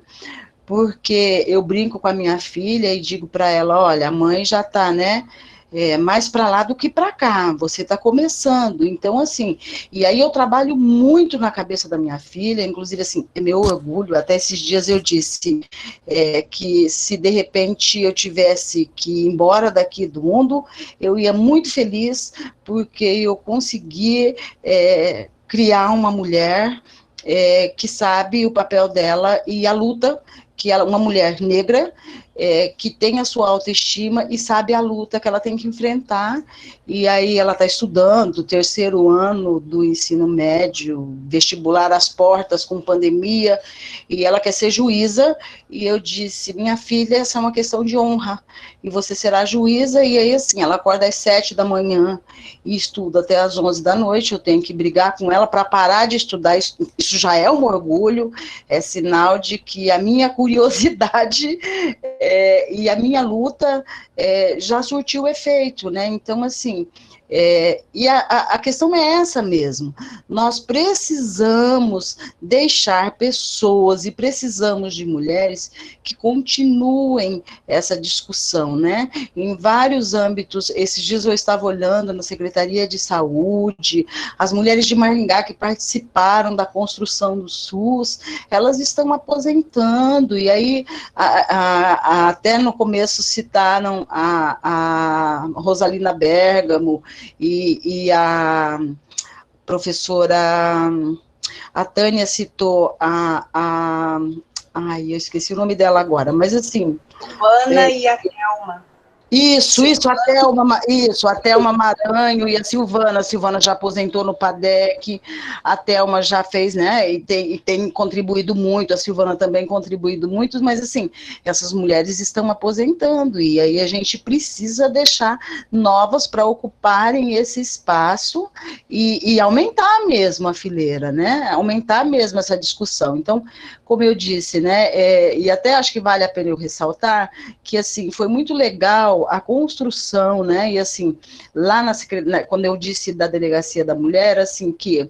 Porque eu brinco com a minha filha e digo para ela, olha, a mãe já está, né, mais para lá do que para cá, você está começando, então, assim, e aí eu trabalho muito na cabeça da minha filha, inclusive, assim, é meu orgulho, até esses dias eu disse que se de repente eu tivesse que ir embora daqui do mundo, eu ia muito feliz, porque eu consegui criar uma mulher que sabe o papel dela e a luta, que ela, uma mulher negra, que tem a sua autoestima e sabe a luta que ela tem que enfrentar, e aí ela está estudando o 3º ano do ensino médio, vestibular às portas com pandemia, e ela quer ser juíza, e eu disse, minha filha, essa é uma questão de honra, e você será juíza, e aí assim, ela acorda às 7 da manhã e estuda até às 11 da noite, eu tenho que brigar com ela para parar de estudar, isso já é um orgulho, é sinal de que a minha curiosidade e a minha luta já surtiu efeito, né? Então, assim, E a questão é essa mesmo. Nós precisamos deixar pessoas e precisamos de mulheres que continuem essa discussão, né? Em vários âmbitos. Esses dias eu estava olhando na Secretaria de Saúde, as mulheres de Maringá que participaram da construção do SUS, elas estão aposentando, e aí até no começo citaram a Rosalina Bergamo e a professora, a Tânia citou ai, eu esqueci o nome dela agora, mas assim... Ana e a Thelma. Isso, a Thelma Maranho e a Silvana já aposentou no PADEC, a Thelma já fez, né, e tem contribuído muito, a Silvana também contribuído muito, mas assim, essas mulheres estão aposentando, e aí a gente precisa deixar novas para ocuparem esse espaço e aumentar mesmo a fileira, né, aumentar mesmo essa discussão. Então, como eu disse, né, e até acho que vale a pena eu ressaltar, que assim, foi muito legal a construção, né, e assim, lá quando eu disse da Delegacia da Mulher, assim, que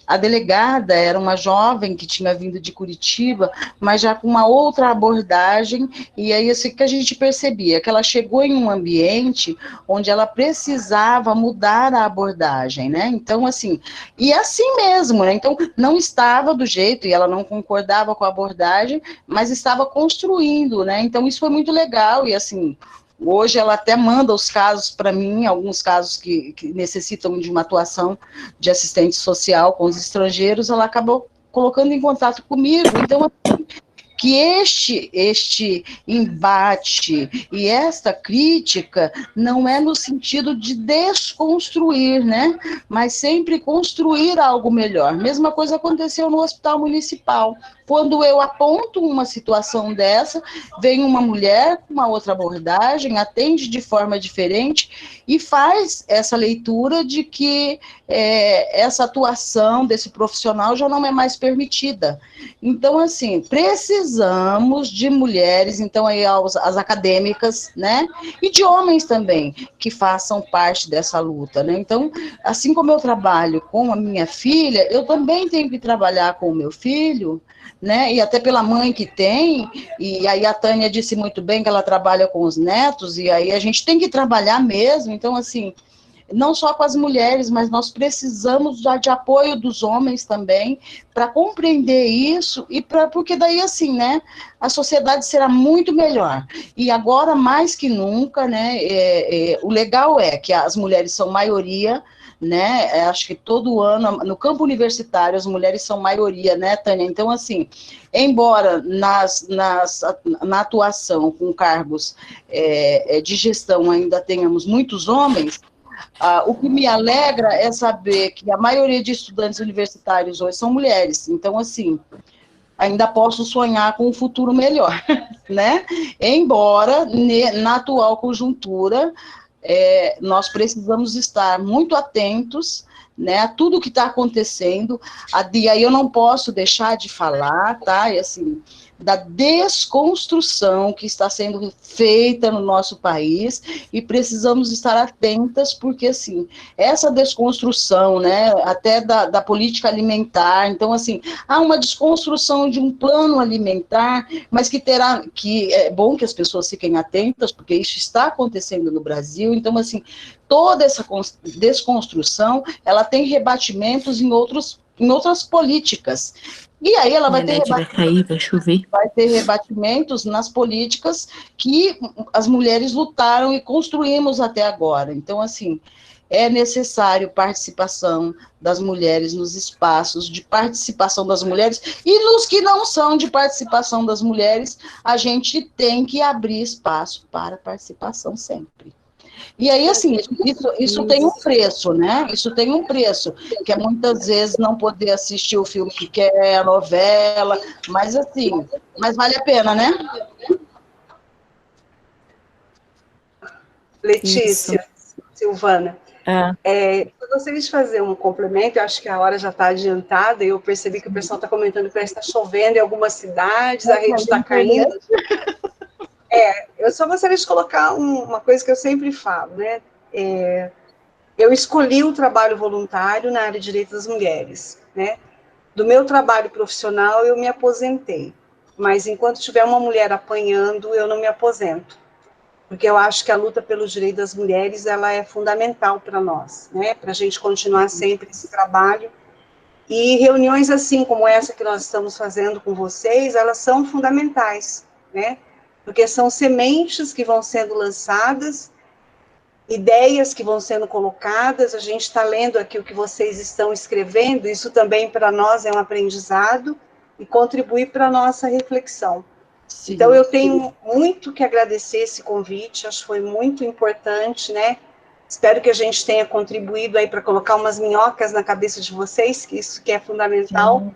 a delegada era uma jovem que tinha vindo de Curitiba, mas já com uma outra abordagem, e aí assim que a gente percebia, que ela chegou em um ambiente onde ela precisava mudar a abordagem, né, então assim, e assim mesmo, né, então não estava do jeito, e ela não concordava com a abordagem, mas estava construindo, né, então isso foi muito legal, e assim, hoje ela até manda os casos para mim, alguns casos que necessitam de uma atuação de assistente social com os estrangeiros, ela acabou colocando em contato comigo. Então, assim, que este embate e esta crítica não é no sentido de desconstruir, né? Mas sempre construir algo melhor. Mesma coisa aconteceu no Hospital Municipal. Quando eu aponto uma situação dessa, vem uma mulher com uma outra abordagem, atende de forma diferente e faz essa leitura de que essa atuação desse profissional já não é mais permitida. Então, assim, precisamos de mulheres, então aí as acadêmicas, né, e de homens também, que façam parte dessa luta, né. Então, assim como eu trabalho com a minha filha, eu também tenho que trabalhar com o meu filho, né, e até pela mãe que tem, e aí a Tânia disse muito bem que ela trabalha com os netos, e aí a gente tem que trabalhar mesmo, então, assim, não só com as mulheres, mas nós precisamos de apoio dos homens também, para compreender isso, porque daí, assim, né, a sociedade será muito melhor. E agora, mais que nunca, né, o legal é que as mulheres são maioria, né, acho que todo ano, no campo universitário, as mulheres são maioria, né, Tânia? Então, assim, embora na atuação com cargos de gestão ainda tenhamos muitos homens, o que me alegra é saber que a maioria de estudantes universitários hoje são mulheres. Então, assim, ainda posso sonhar com um futuro melhor, né? Embora, na atual conjuntura, nós precisamos estar muito atentos, né, a tudo que está acontecendo, e aí eu não posso deixar de falar, tá, e assim, da desconstrução que está sendo feita no nosso país, e precisamos estar atentas, porque, assim, essa desconstrução, né, até da política alimentar, então, assim, há uma desconstrução de um plano alimentar, mas que é bom que as pessoas fiquem atentas, porque isso está acontecendo no Brasil, então, assim, toda essa desconstrução, ela tem rebatimentos em outras políticas. E aí ela vai ter rebatimentos nas políticas que as mulheres lutaram e construímos até agora. Então, assim, é necessário participação das mulheres nos espaços de participação das mulheres, e nos que não são de participação das mulheres, a gente tem que abrir espaço para participação sempre. E aí, assim, isso tem um preço, né? Isso tem um preço, que é muitas vezes não poder assistir o filme que quer, a novela, mas assim, mas vale a pena, né? Letícia, Silvana, eu gostaria de fazer um complemento, eu acho que a hora já está adiantada, e eu percebi que o pessoal está comentando que parece que está chovendo em algumas cidades, a rede está caindo. Eu só gostaria de colocar uma coisa que eu sempre falo, né? eu escolhi o trabalho voluntário na área de direitos das mulheres, né? Do meu trabalho profissional, eu me aposentei, mas enquanto tiver uma mulher apanhando, eu não me aposento, porque eu acho que a luta pelo direito das mulheres, ela é fundamental para nós, né? Para a gente continuar sempre esse trabalho. E reuniões assim como essa que nós estamos fazendo com vocês, elas são fundamentais, né? Porque são sementes que vão sendo lançadas, ideias que vão sendo colocadas, a gente está lendo aqui o que vocês estão escrevendo, isso também para nós é um aprendizado e contribui para a nossa reflexão. Sim. Então, eu tenho muito que agradecer esse convite, acho que foi muito importante, né? Espero que a gente tenha contribuído aí para colocar umas minhocas na cabeça de vocês, que isso que é fundamental,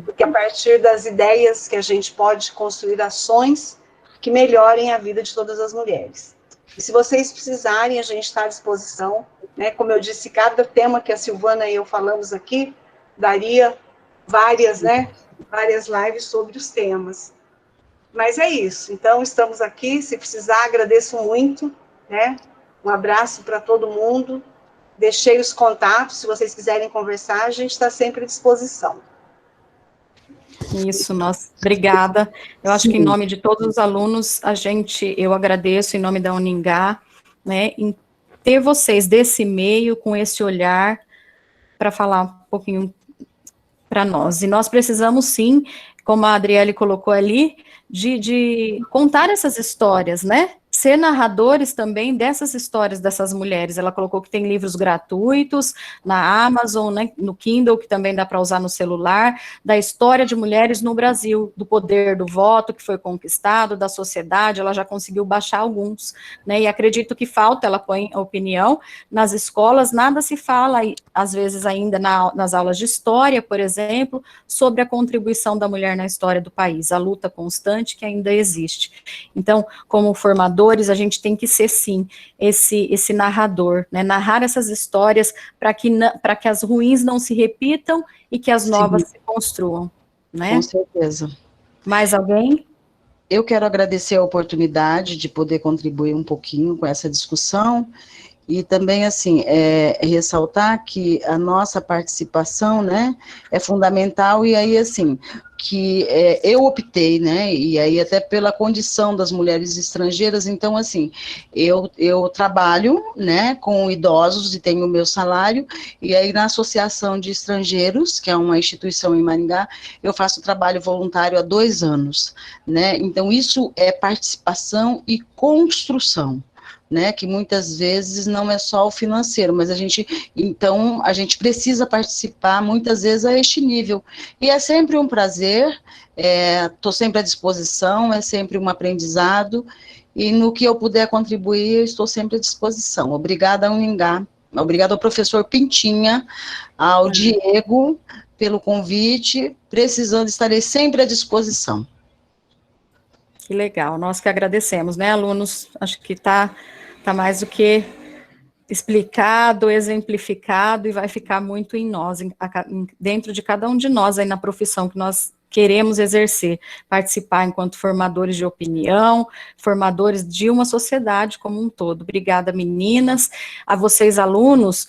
porque a partir das ideias que a gente pode construir ações que melhorem a vida de todas as mulheres. E se vocês precisarem, a gente está à disposição, né? Como eu disse, cada tema que a Silvana e eu falamos aqui, daria várias, né? Várias lives sobre os temas. Mas é isso, então estamos aqui, se precisar, agradeço muito, né? Um abraço para todo mundo, deixei os contatos, se vocês quiserem conversar, a gente está sempre à disposição. Isso, obrigada. Eu acho que em nome de todos os alunos, eu agradeço em nome da Uningá, né, em ter vocês desse meio, com esse olhar, para falar um pouquinho para nós. E nós precisamos, sim, como a Adriele colocou ali, de contar essas histórias, né? Ser narradores também dessas histórias dessas mulheres. Ela colocou que tem livros gratuitos na Amazon, né, no Kindle, que também dá para usar no celular, da história de mulheres no Brasil, do poder do voto que foi conquistado, da sociedade, ela já conseguiu baixar alguns, né, e acredito que falta, ela põe a opinião, nas escolas nada se fala, às vezes ainda nas aulas de história, por exemplo, sobre a contribuição da mulher na história do país, a luta constante que ainda existe. Então, como formadores, a gente tem que ser, sim, esse narrador, né, narrar essas histórias para que as ruins não se repitam e que as novas se construam, né? Com certeza. Mais alguém? Eu quero agradecer a oportunidade de poder contribuir um pouquinho com essa discussão, e também, assim, ressaltar que a nossa participação, né, é fundamental, e aí, assim, que eu optei, né, e aí até pela condição das mulheres estrangeiras, então, assim, eu trabalho, né, com idosos e tenho o meu salário, e aí na Associação de Estrangeiros, que é uma instituição em Maringá, eu faço trabalho voluntário há 2 anos, né, então isso é participação e construção, né, que muitas vezes não é só o financeiro, mas a gente precisa participar muitas vezes a este nível, e é sempre um prazer, estou sempre à disposição, é sempre um aprendizado, e no que eu puder contribuir, eu estou sempre à disposição. Obrigada, Uningá, obrigada ao professor Pintinha, ao Diego, pelo convite, precisando, estarei sempre à disposição. Que legal, nós que agradecemos, né, alunos, acho que está mais do que explicado, exemplificado, e vai ficar muito em nós, dentro de cada um de nós, aí na profissão que nós queremos exercer, participar enquanto formadores de opinião, formadores de uma sociedade como um todo. Obrigada, meninas. A vocês, alunos,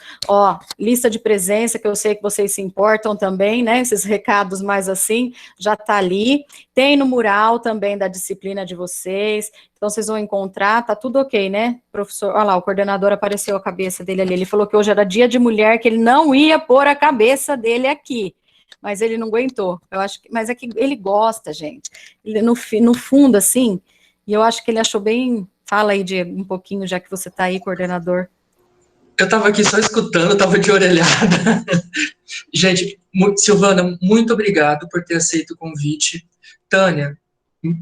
lista de presença, que eu sei que vocês se importam também, né, esses recados mais assim, já está ali. Tem no mural também da disciplina de vocês, então vocês vão encontrar, tá tudo ok, né, professor? Olha lá, o coordenador apareceu a cabeça dele ali, ele falou que hoje era dia de mulher, que ele não ia pôr a cabeça dele aqui, mas ele não aguentou, eu acho que, mas é que ele gosta, gente, ele, no fundo, assim, e eu acho que ele achou bem, fala aí, Diego, um pouquinho, já que você tá aí, coordenador. Eu estava aqui só escutando, estava de orelhada. Gente, Silvana, muito obrigado por ter aceito o convite. Tânia,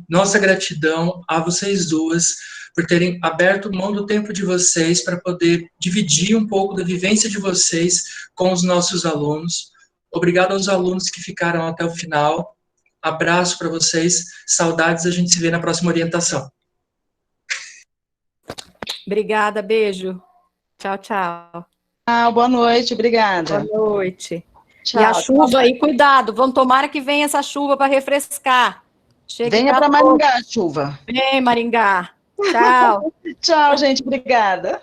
nossa gratidão a vocês duas por terem aberto mão do tempo de vocês para poder dividir um pouco da vivência de vocês com os nossos alunos. Obrigado aos alunos que ficaram até o final. Abraço para vocês, saudades, a gente se vê na próxima orientação. Obrigada, beijo. Tchau, tchau. Boa noite, obrigada. Boa noite. Tchau. E a chuva aí, cuidado, tomara que venha essa chuva para refrescar. Venha para Maringá, chuva. Vem, Maringá. Tchau. Tchau, gente, obrigada.